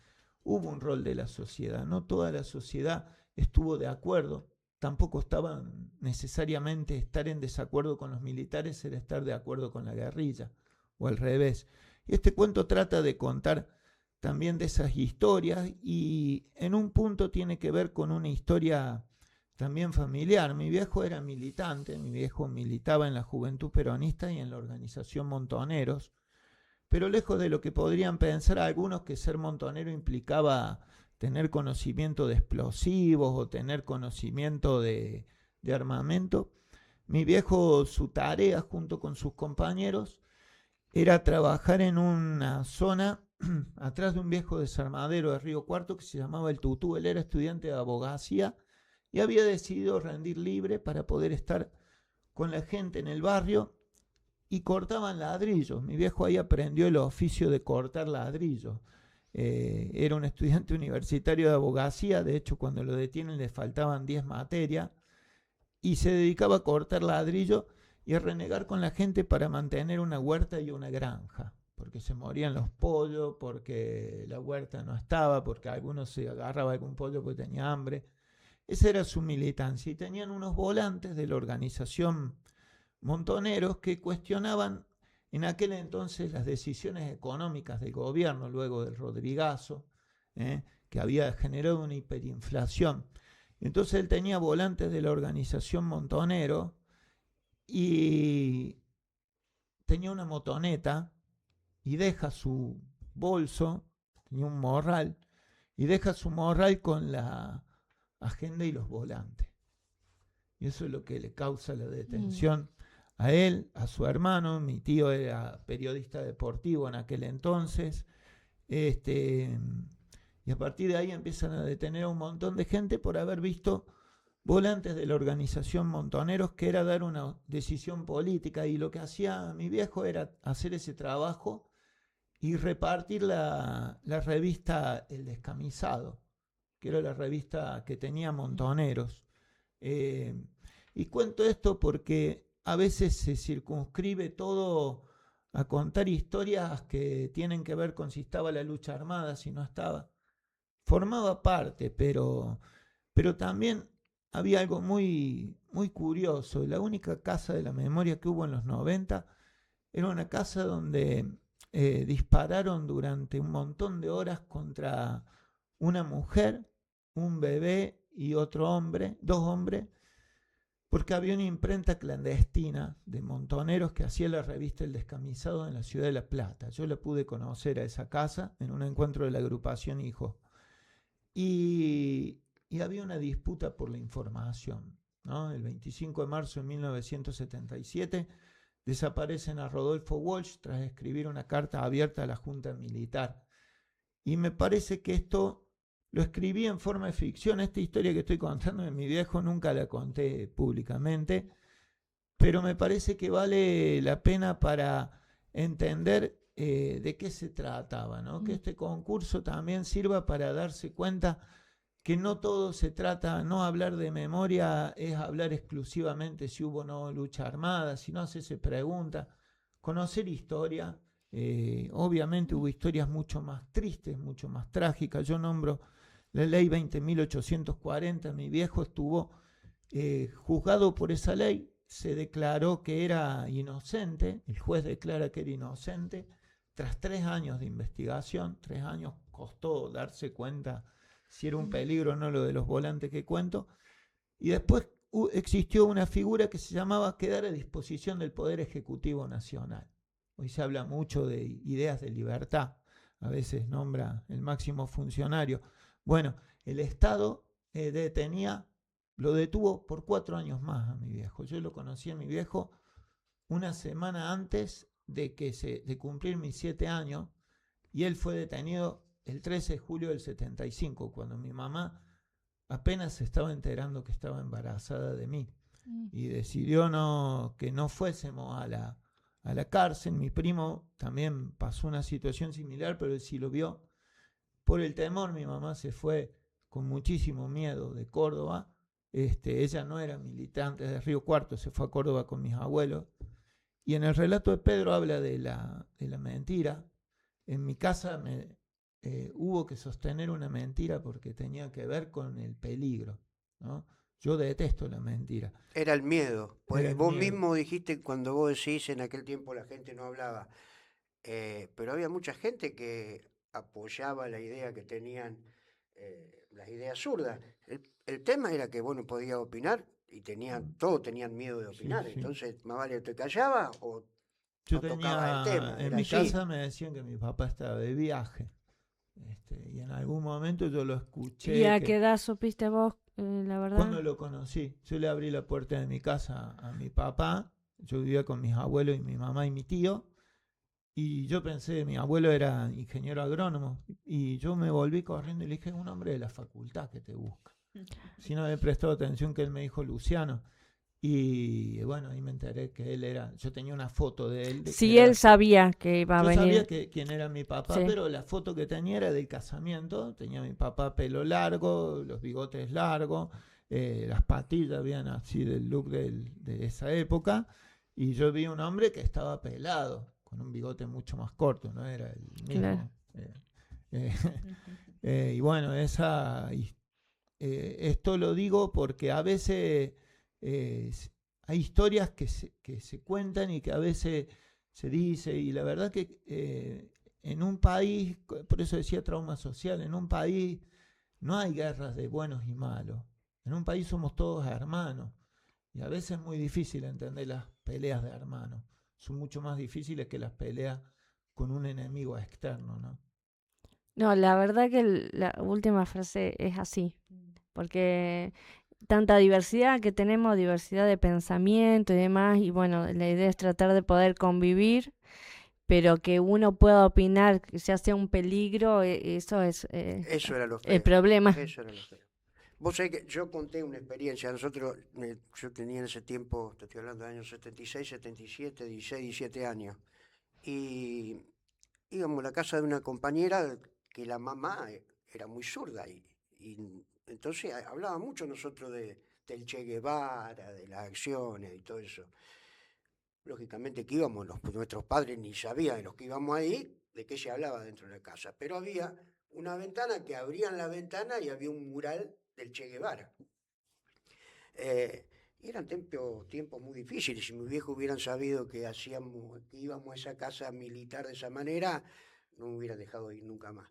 Hubo un rol de la sociedad, no toda la sociedad estuvo de acuerdo, tampoco estaban necesariamente estar en desacuerdo con los militares, era estar de acuerdo con la guerrilla, o al revés. Y este cuento trata de contar también de esas historias y en un punto tiene que ver con una historia también familiar. Mi viejo era militante, mi viejo militaba en la Juventud Peronista y en la organización Montoneros, pero lejos de lo que podrían pensar algunos que ser montonero implicaba tener conocimiento de explosivos o tener conocimiento de armamento, mi viejo, su tarea junto con sus compañeros era trabajar en una zona atrás de un viejo desarmadero de Río Cuarto que se llamaba El Tutú. Él era estudiante de abogacía y había decidido rendir libre para poder estar con la gente en el barrio y cortaban ladrillos. Mi viejo ahí aprendió el oficio de cortar ladrillos. Era un estudiante universitario de abogacía, de hecho cuando lo detienen le faltaban 10 materias y se dedicaba a cortar ladrillos y a renegar con la gente para mantener una huerta y una granja, porque se morían los pollos, porque la huerta no estaba, porque algunos se agarraba algún pollo porque tenía hambre. Esa era su militancia y tenían unos volantes de la organización Montoneros que cuestionaban en aquel entonces las decisiones económicas del gobierno luego del Rodrigazo, que había generado una hiperinflación. Entonces él tenía volantes de la organización Montonero y tenía una motoneta y deja su bolso, tenía un morral, y deja su morral con la agenda y los volantes. Y eso es lo que le causa la detención a él, a su hermano. Mi tío era periodista deportivo en aquel entonces. Y a partir de ahí empiezan a detener a un montón de gente por haber visto volantes de la organización Montoneros, que era dar una decisión política. Y lo que hacía mi viejo era hacer ese trabajo y repartir la revista El Descamisado, que era la revista que tenía Montoneros. Y cuento esto porque a veces se circunscribe todo a contar historias que tienen que ver con si estaba la lucha armada, si no estaba. Formaba parte, pero también había algo muy, muy curioso. La única casa de la memoria que hubo en los 90 era una casa donde dispararon durante un montón de horas contra una mujer, un bebé y otro hombre, 2 hombres, porque había una imprenta clandestina de Montoneros que hacía la revista El Descamisado en la ciudad de La Plata. Yo la pude conocer a esa casa en un encuentro de la agrupación Hijos. Y había una disputa por la información, ¿no? El 25 de marzo de 1977 desaparecen a Rodolfo Walsh tras escribir una carta abierta a la Junta Militar. Y me parece que esto lo escribí en forma de ficción. Esta historia que estoy contando de mi viejo nunca la conté públicamente, pero me parece que vale la pena para entender de qué se trataba, ¿no? Que este concurso también sirva para darse cuenta que no todo se trata, no hablar de memoria es hablar exclusivamente si hubo o no lucha armada, sino hacerse preguntas, conocer historia. Obviamente hubo historias mucho más tristes, mucho más trágicas. Yo nombro la ley 20.840, mi viejo estuvo juzgado por esa ley, se declaró que era inocente, el juez declara que era inocente, tras 3 años de investigación. 3 años costó darse cuenta si era un peligro o no lo de los volantes que cuento, y después existió una figura que se llamaba quedar a disposición del Poder Ejecutivo Nacional. Hoy se habla mucho de ideas de libertad, a veces nombra el máximo funcionario. Bueno, el Estado lo detuvo por 4 años más a mi viejo. Yo lo conocí a mi viejo una semana antes de cumplir mis 7 años, y él fue detenido el 13 de julio del 75, cuando mi mamá apenas se estaba enterando que estaba embarazada de mí, y decidió que no fuésemos a a la cárcel. Mi primo también pasó una situación similar, pero él sí lo vio. Por el temor, mi mamá se fue con muchísimo miedo de Córdoba. Ella no era militante de Río Cuarto, se fue a Córdoba con mis abuelos. Y en el relato de Pedro habla de la mentira. En mi casa hubo que sostener una mentira porque tenía que ver con el peligro, ¿no? Yo detesto la mentira. Era el miedo. Pues Era el vos miedo. mismo dijiste cuando vos decís en aquel tiempo la gente no hablaba, pero había mucha gente que apoyaba la idea que tenían, las ideas zurdas. El tema era que vos no podías opinar y todos tenían miedo de Sí, opinar. sí. Entonces, más vale te callabas o Yo no tocabas el tema. en Era mi así. casa me decían que mi papá estaba de viaje. Y en algún momento yo lo escuché. ¿Y a que qué edad supiste vos, la verdad? Cuando lo conocí, yo le abrí la puerta de mi casa a mi papá. Yo vivía con mis abuelos y mi mamá y mi tío. Y yo pensé, mi abuelo era ingeniero agrónomo. Y yo me volví corriendo y le dije, un hombre de la facultad que te busca. Si no había prestado atención que él me dijo Luciano. Y bueno, ahí me enteré que él era, yo tenía una foto de él. Sí, él sabía que iba a Yo venir. sabía quién era mi papá, Sí. pero la foto que tenía era del casamiento. Tenía mi papá pelo largo, los bigotes largos, las patillas habían así del look de esa época. Y yo vi un hombre que estaba pelado, con un bigote mucho más corto, no era el mismo. Claro. Y bueno, esto lo digo porque a veces hay historias que se cuentan y que a veces se dice, y la verdad que en un país, por eso decía trauma social, en un país no hay guerras de buenos y malos. En un país somos todos hermanos. Y a veces es muy difícil entender las peleas de hermanos. Son mucho más difíciles que las peleas con un enemigo externo, ¿no? No, la verdad que la última frase es así, porque tanta diversidad que tenemos, diversidad de pensamiento y demás, y bueno, la idea es tratar de poder convivir, pero que uno pueda opinar, que ya sea un peligro, eso es Eso era lo el feo. problema. Eso era lo feo. Vos sabés que yo conté una experiencia. Yo tenía en ese tiempo, te estoy hablando de años 76, 77, 16, 17 años. Y íbamos a la casa de una compañera que la mamá era muy zurda. Y entonces hablaba mucho nosotros del Che Guevara, de las acciones y todo eso. Lógicamente que íbamos, nuestros padres ni sabían de los que íbamos ahí, de qué se hablaba dentro de la casa. Pero había una ventana que abrían la ventana y había un mural del Che Guevara. Y eran tiempos muy difíciles. Si mis viejos hubieran sabido que íbamos a esa casa militar de esa manera, no me hubieran dejado ir nunca más.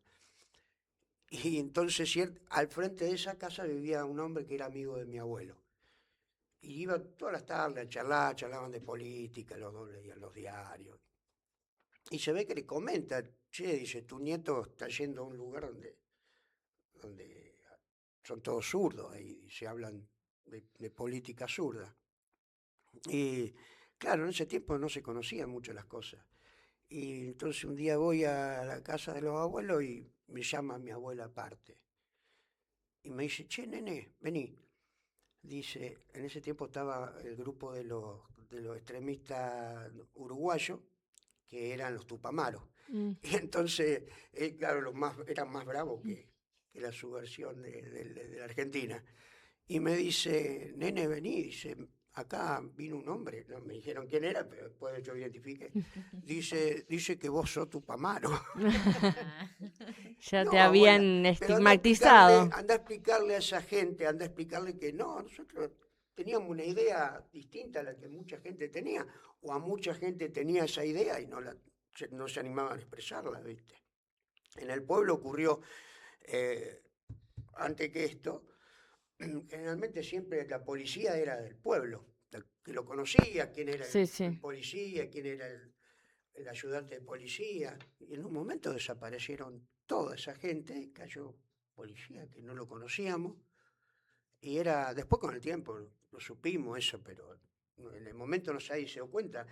Y entonces al frente de esa casa vivía un hombre que era amigo de mi abuelo. Y iba todas las tardes a charlar, charlaban de política, los dos leían los diarios. Y se ve que le comenta, che, dice, tu nieto está yendo a un lugar donde son todos zurdos y se hablan de política zurda. Y claro, en ese tiempo no se conocían mucho las cosas. Y entonces un día voy a la casa de los abuelos y me llama mi abuela aparte. Y me dice, che, nene, vení. Dice, en ese tiempo estaba el grupo de los extremistas uruguayos, que eran los Tupamaros. Y entonces, claro, eran más bravos que la subversión de la Argentina. Y me dice, nene, vení, dice, acá vino un hombre, no me dijeron quién era, pero después yo identifiqué. Dice que vos sos Tupamaro. Ya No, te habían abuela, pero estigmatizado. anda a explicarle a esa gente, anda a explicarle que no, nosotros teníamos una idea distinta a la que mucha gente tenía, o a mucha gente tenía esa idea y no se animaban a expresarla, ¿viste? En el pueblo ocurrió, antes que esto, generalmente siempre la policía era del pueblo, que lo conocía, quién era Sí, el sí. policía, quién era el ayudante de policía, y en un momento desaparecieron toda esa gente, cayó policía que no lo conocíamos, y después con el tiempo lo supimos eso, pero en el momento no se dio cuenta,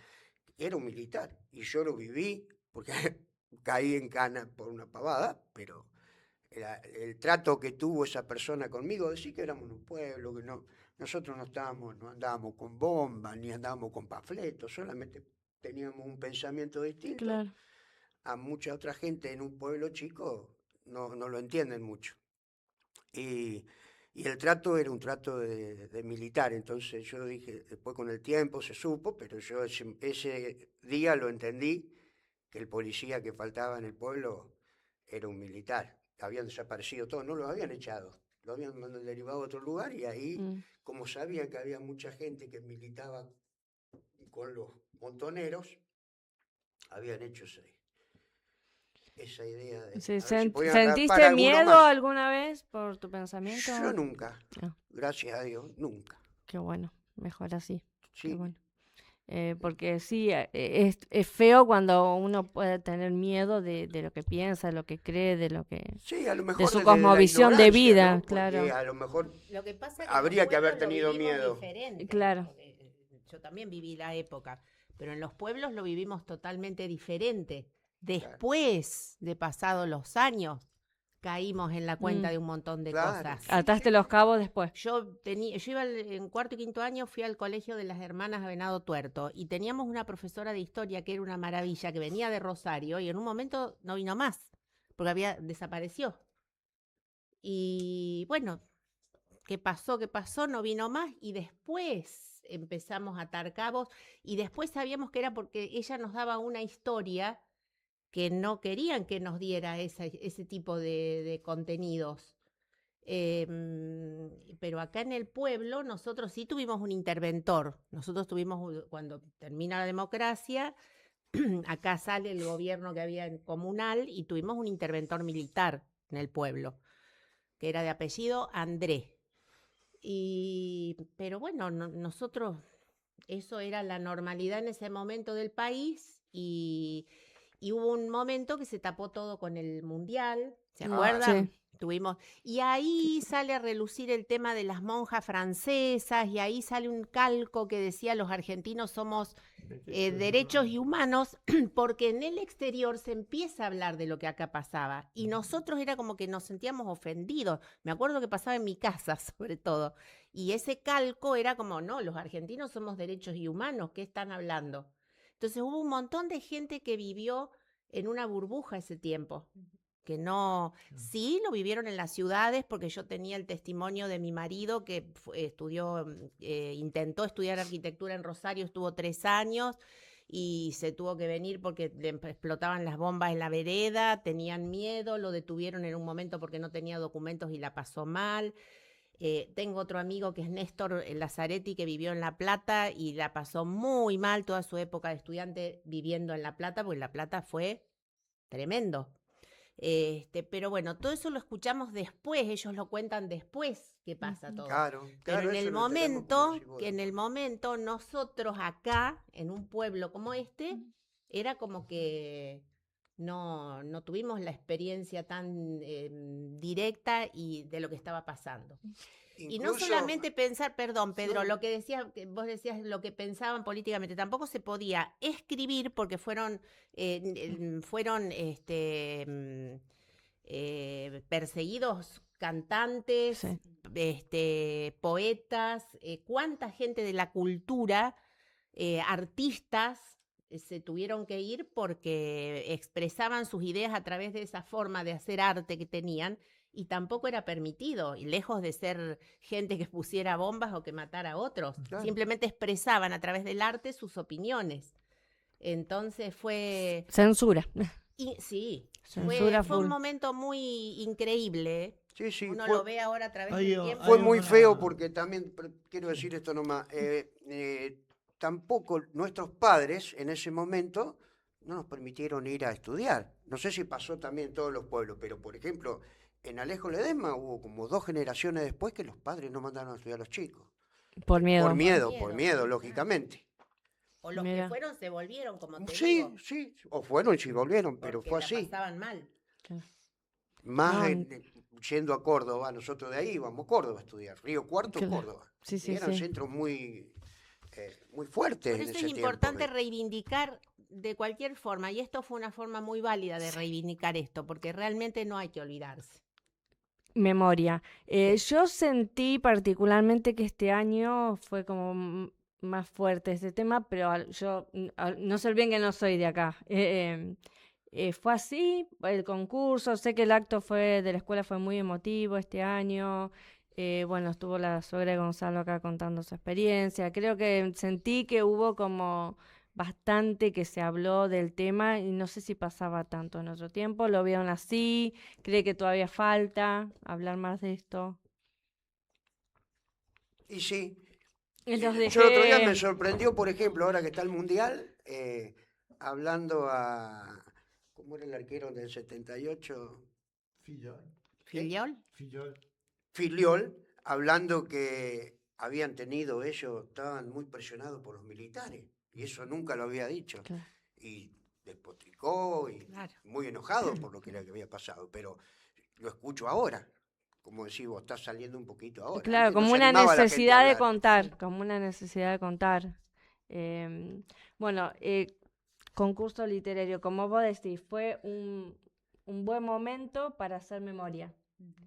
era un militar, y yo lo viví, porque caí en cana por una pavada, pero el trato que tuvo esa persona conmigo, decir que éramos un pueblo, nosotros no andábamos con bombas, ni andábamos con panfletos, solamente teníamos un pensamiento distinto. Claro. A mucha otra gente en un pueblo chico no lo entienden mucho. Y el trato era un trato de militar, entonces yo dije, después con el tiempo se supo, pero yo ese día lo entendí, que el policía que faltaba en el pueblo era un militar. Habían desaparecido todos, no los habían echado, lo habían derivado a otro lugar y ahí, como sabían que había mucha gente que militaba con los montoneros, habían hecho esa idea de... Sí, a ver si podían rapar ¿sentiste alguno miedo más. alguna vez por tu pensamiento? Yo nunca, No. gracias a Dios, nunca. Qué bueno, mejor así. Sí. Qué bueno. Porque sí, es feo cuando uno puede tener miedo de lo que piensa, de lo que cree, de lo que... Sí, a lo mejor de su desde la cosmovisión de ignorancia, vida, ¿no? Porque claro. a lo mejor Lo que pasa es que habría los que haber pueblos lo tenido vivimos miedo. diferente, Claro. porque, yo también viví la época, pero en los pueblos lo vivimos totalmente diferente. Después de pasados los años, caímos en la cuenta de un montón de Claro. cosas. Ataste los cabos después. Yo iba en cuarto y quinto año, fui al colegio de las hermanas Venado Tuerto y teníamos una profesora de historia que era una maravilla, que venía de Rosario y en un momento no vino más, porque desapareció. Y bueno, ¿qué pasó? No vino más y después empezamos a atar cabos y después sabíamos que era porque ella nos daba una historia que no querían que nos diera ese tipo de contenidos. Pero acá en el pueblo nosotros sí tuvimos un interventor. Nosotros tuvimos, cuando termina la democracia, acá sale el gobierno que había en comunal y tuvimos un interventor militar en el pueblo, que era de apellido André. Pero bueno, nosotros, eso era la normalidad en ese momento del país y hubo un momento que se tapó todo con el Mundial, ¿se acuerdan? Sí. Y ahí sale a relucir el tema de las monjas francesas y ahí sale un calco que decía los argentinos somos derechos y humanos, porque en el exterior se empieza a hablar de lo que acá pasaba y nosotros era como que nos sentíamos ofendidos. Me acuerdo que pasaba en mi casa sobre todo y ese calco era como, no, los argentinos somos derechos y humanos, ¿qué están hablando? Entonces hubo un montón de gente que vivió en una burbuja ese tiempo, que no, sí lo vivieron en las ciudades, porque yo tenía el testimonio de mi marido que intentó estudiar arquitectura en Rosario, estuvo 3 años y se tuvo que venir porque le explotaban las bombas en la vereda, tenían miedo, lo detuvieron en un momento porque no tenía documentos y la pasó mal. Tengo otro amigo que es Néstor Lazzaretti, que vivió en La Plata y la pasó muy mal toda su época de estudiante viviendo en La Plata, porque La Plata fue tremendo. Pero bueno, todo eso lo escuchamos después, ellos lo cuentan después que pasa todo. Claro, Pero en eso el lo tenemos como momento, si vos. que en el momento nosotros acá, en un pueblo como este, era como que no tuvimos la experiencia tan directa y de lo que estaba pasando. Y no Incluso- solamente pensar, perdón, Pedro, No. lo que vos decías lo que pensaban políticamente, tampoco se podía escribir porque fueron perseguidos cantantes, Sí. poetas, cuánta gente de la cultura, artistas, se tuvieron que ir porque expresaban sus ideas a través de esa forma de hacer arte que tenían y tampoco era permitido, y lejos de ser gente que pusiera bombas o que matara a otros, Claro. simplemente expresaban a través del arte sus opiniones. Entonces fue... Censura. sí, Censura fue un full. momento muy increíble, ¿eh? Sí, sí, Uno fue, lo ve ahora a través Hay- del tiempo. fue hay muy una- feo porque también, quiero decir esto nomás, tampoco nuestros padres en ese momento no nos permitieron ir a estudiar. No sé si pasó también en todos los pueblos, pero por ejemplo, en Alejo Ledesma hubo como 2 generaciones después que los padres no mandaron a estudiar a los chicos. Por miedo. Por miedo, lógicamente. O los Mira. que fueron se volvieron, como te Sí, digo. sí, o fueron y volvieron, pero porque fue la así. pasaban mal. Más No, yendo a Córdoba, nosotros de ahí íbamos a Córdoba a estudiar, Río Cuarto, Claro. Córdoba. Sí, sí, Y eran sí. centros muy, muy fuertes Por en eso ese es importante tiempo. reivindicar de cualquier forma, y esto fue una forma muy válida de reivindicar esto, porque realmente no hay que olvidarse. Memoria. Yo sentí particularmente que este año fue como más fuerte ese tema, pero no se olviden que no soy de acá. Fue así, el concurso, sé que el acto de la escuela fue muy emotivo este año. Bueno, estuvo la suegra de Gonzalo acá contando su experiencia. Creo que sentí que hubo como bastante que se habló del tema y no sé si pasaba tanto en otro tiempo. ¿Lo vieron así? ¿Cree que todavía falta hablar más de esto? Y sí, Los yo el otro día me dejé... sorprendió, por ejemplo, ahora que está el Mundial, hablando ¿cómo era el arquero del 78? ¿Filiol? Filiol, hablando que habían tenido ellos, estaban muy presionados por los militares, y eso nunca lo había dicho. Claro. Y despotricó y Claro. muy enojado por lo que había pasado, pero lo escucho ahora. Como decís vos, está saliendo un poquito ahora. Claro, Antes no como se una animaba la gente a necesidad de hablar. contar, como una necesidad de contar. Bueno, concurso literario, como vos decís, fue un buen momento para hacer memoria.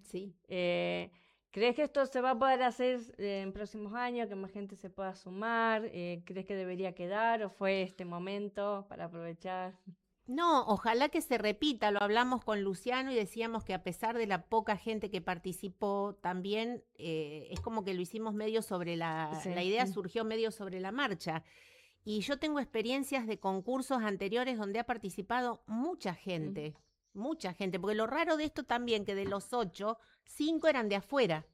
Sí. ¿Crees que esto se va a poder hacer en próximos años, que más gente se pueda sumar? ¿Crees que debería quedar o fue este momento para aprovechar? No, ojalá que se repita. Lo hablamos con Luciano y decíamos que a pesar de la poca gente que participó, también es como que lo hicimos medio sobre Sí. la idea surgió medio sobre la marcha. Y yo tengo experiencias de concursos anteriores donde ha participado mucha gente, porque lo raro de esto también, que de los 8, 5 eran de afuera.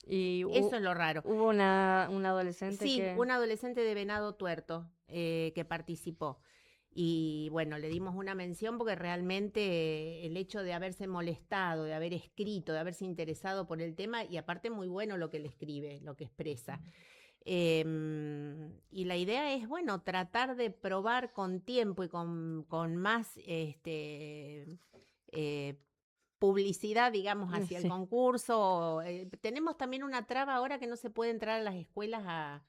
Y Eso es lo raro. hubo una adolescente Sí, que... un adolescente de Venado Tuerto que participó. Y bueno, le dimos una mención porque realmente el hecho de haberse molestado, de haber escrito, de haberse interesado por el tema, y aparte muy bueno lo que le escribe, lo que expresa. Y la idea es, bueno, tratar de probar con tiempo y con más publicidad, digamos, hacia el Sí. concurso. Tenemos también una traba ahora que no se puede entrar a las escuelas a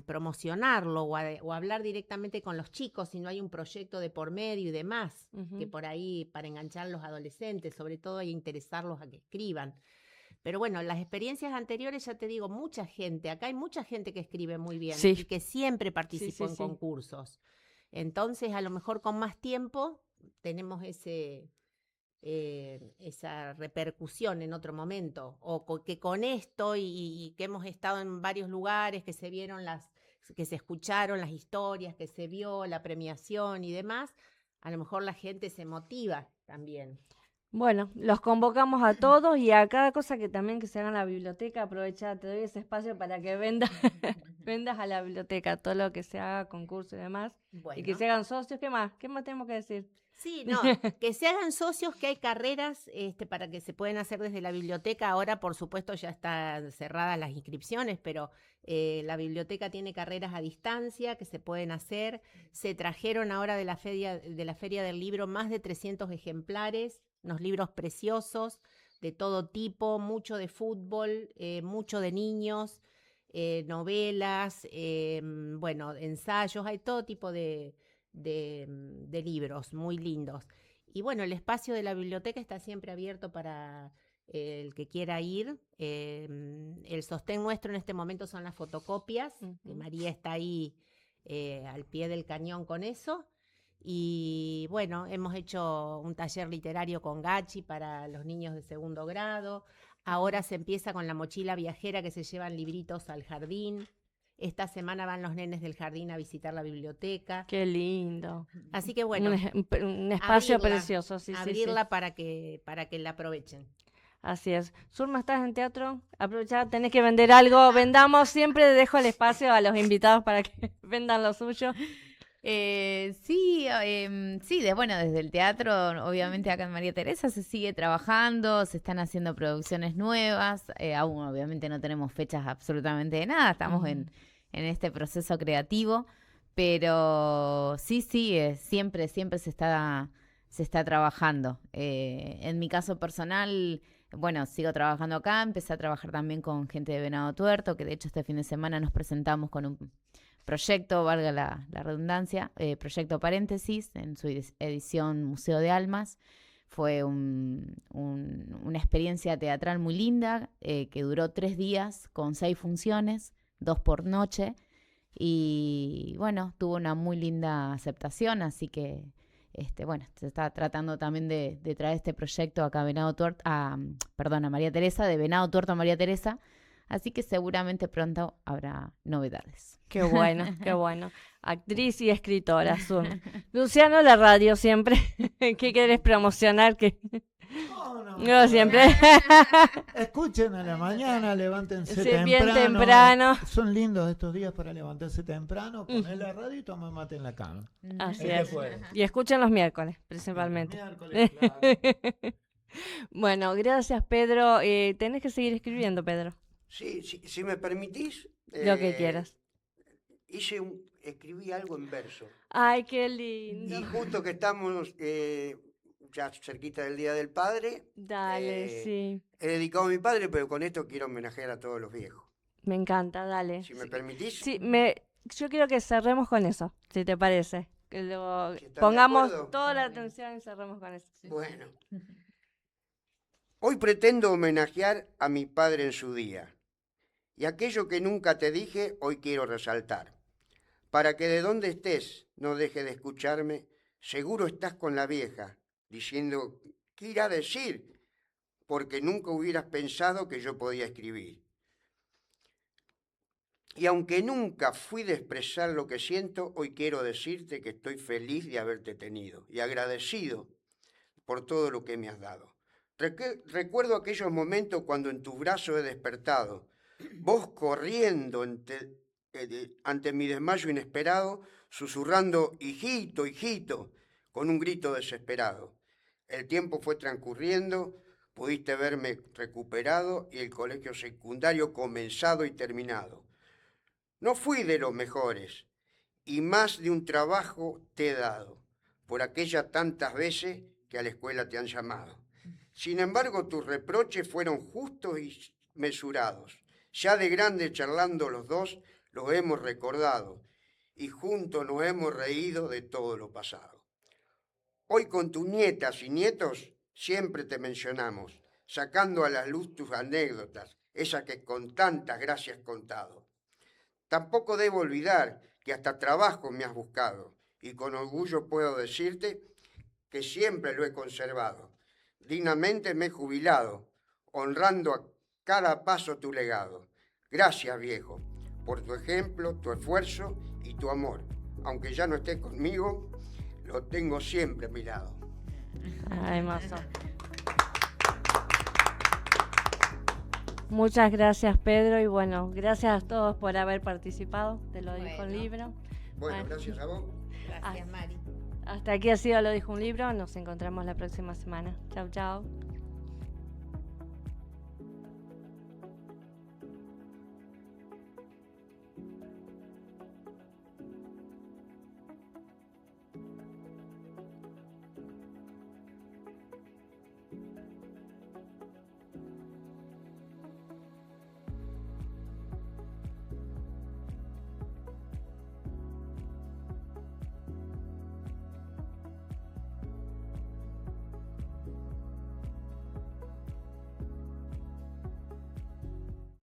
promocionarlo o a hablar directamente con los chicos si no hay un proyecto de por medio y demás, que por ahí para enganchar a los adolescentes, sobre todo, y interesarlos a que escriban. Pero bueno, las experiencias anteriores, ya te digo, mucha gente, acá hay mucha gente que escribe muy bien Sí. y que siempre participó en concursos. Entonces, a lo mejor con más tiempo tenemos esa repercusión en otro momento, o que con esto y que hemos estado en varios lugares, que se vieron que se escucharon las historias, que se vio la premiación y demás, a lo mejor la gente se motiva también. Bueno, los convocamos a todos y a cada cosa que también que se haga en la biblioteca. Aprovecha, te doy ese espacio para que vendas a la biblioteca todo lo que se haga, concurso y demás. Bueno. Y que se hagan socios. ¿Qué más? ¿Qué más tenemos que decir? Sí, no, que se hagan socios, que hay carreras para que se pueden hacer desde la biblioteca. Ahora, por supuesto, ya están cerradas las inscripciones, pero la biblioteca tiene carreras a distancia que se pueden hacer. Se trajeron ahora de la Feria del Libro más de 300 ejemplares, unos libros preciosos de todo tipo, mucho de fútbol, mucho de niños, novelas, bueno, ensayos, hay todo tipo de libros muy lindos. Y bueno, el espacio de la biblioteca está siempre abierto para el que quiera ir. El sostén nuestro en este momento son las fotocopias, que María está ahí al pie del cañón con eso. Y bueno, hemos hecho un taller literario con Gachi para los niños de 2º grado. Ahora se empieza con la mochila viajera, que se llevan libritos al jardín. Esta semana van los nenes del jardín a visitar la biblioteca. Qué lindo. Así que bueno, un espacio abrirla, precioso. Sí, abrirla sí. para que la aprovechen. Así es. Zulma, ¿estás en teatro? Aprovechá, tenés que vender algo. Vendamos, siempre dejo el espacio a los invitados para que vendan lo suyo. Sí, bueno, desde el teatro, obviamente acá en María Teresa se sigue trabajando, se están haciendo producciones nuevas, aún obviamente no tenemos fechas absolutamente de nada, estamos en este proceso creativo, pero sí, siempre se está trabajando. En mi caso personal, bueno, sigo trabajando acá, empecé a trabajar también con gente de Venado Tuerto, que de hecho este fin de semana nos presentamos con un proyecto, valga la redundancia, proyecto Paréntesis, en su edición Museo de Almas. Fue una experiencia teatral muy linda, que duró 3 días con 6 funciones, 2 por noche. Y bueno, tuvo una muy linda aceptación, así que bueno, se está tratando también de traer este proyecto acá a María Teresa, de Venado Tuerto a María Teresa, así que seguramente pronto habrá novedades. Qué bueno, qué bueno. Actriz y escritora, Luciano, la radio siempre. ¿Qué querés promocionar? No, siempre. Escuchen a la mañana, levántense Sí, temprano. bien temprano. Son lindos estos días para levantarse temprano, poner la radio y tomar mate en la cama. Así El que es. puede. Y escuchen los miércoles, principalmente. Miércoles, claro. Bueno, gracias, Pedro. Tenés que seguir escribiendo, Pedro. Sí, si me permitís. Lo que quieras. Escribí algo en verso. Ay, qué lindo. Y justo que estamos ya cerquita del Día del Padre. Dale, sí. He dedicado a mi padre, pero con esto quiero homenajear a todos los viejos. Me encanta, dale. Si me permitís. Sí, yo quiero que cerremos con eso, si te parece. Que Si están de pongamos acuerdo. toda la atención y cerremos con eso. Bueno. Hoy pretendo homenajear a mi padre en su día. Y aquello que nunca te dije, hoy quiero resaltar. Para que de donde estés no deje de escucharme, seguro estás con la vieja, diciendo, ¿qué irá a decir? Porque nunca hubieras pensado que yo podía escribir. Y aunque nunca fui de expresar lo que siento, hoy quiero decirte que estoy feliz de haberte tenido y agradecido por todo lo que me has dado. Recuerdo aquellos momentos cuando en tu brazo he despertado, vos corriendo ante mi desmayo inesperado, susurrando, hijito, hijito, con un grito desesperado. El tiempo fue transcurriendo, pudiste verme recuperado y el colegio secundario comenzado y terminado. No fui de los mejores y más de un trabajo te he dado, por aquellas tantas veces que a la escuela te han llamado. Sin embargo, tus reproches fueron justos y mesurados. Ya de grande charlando los dos, los hemos recordado y juntos nos hemos reído de todo lo pasado. Hoy con tus nietas y nietos siempre te mencionamos, sacando a la luz tus anécdotas, esas que con tantas gracias contado. Tampoco debo olvidar que hasta trabajo me has buscado y con orgullo puedo decirte que siempre lo he conservado. Dignamente me he jubilado, honrando a cada paso tu legado. Gracias, viejo, por tu ejemplo, tu esfuerzo y tu amor. Aunque ya no estés conmigo, lo tengo siempre a mi lado. Ay, hermoso. Muchas gracias, Pedro, y bueno, gracias a todos por haber participado. Te lo dijo el libro. Bueno, gracias a vos. Gracias, Mari. Hasta aquí ha sido Lo dijo un libro. Nos encontramos la próxima semana. Chau, chau.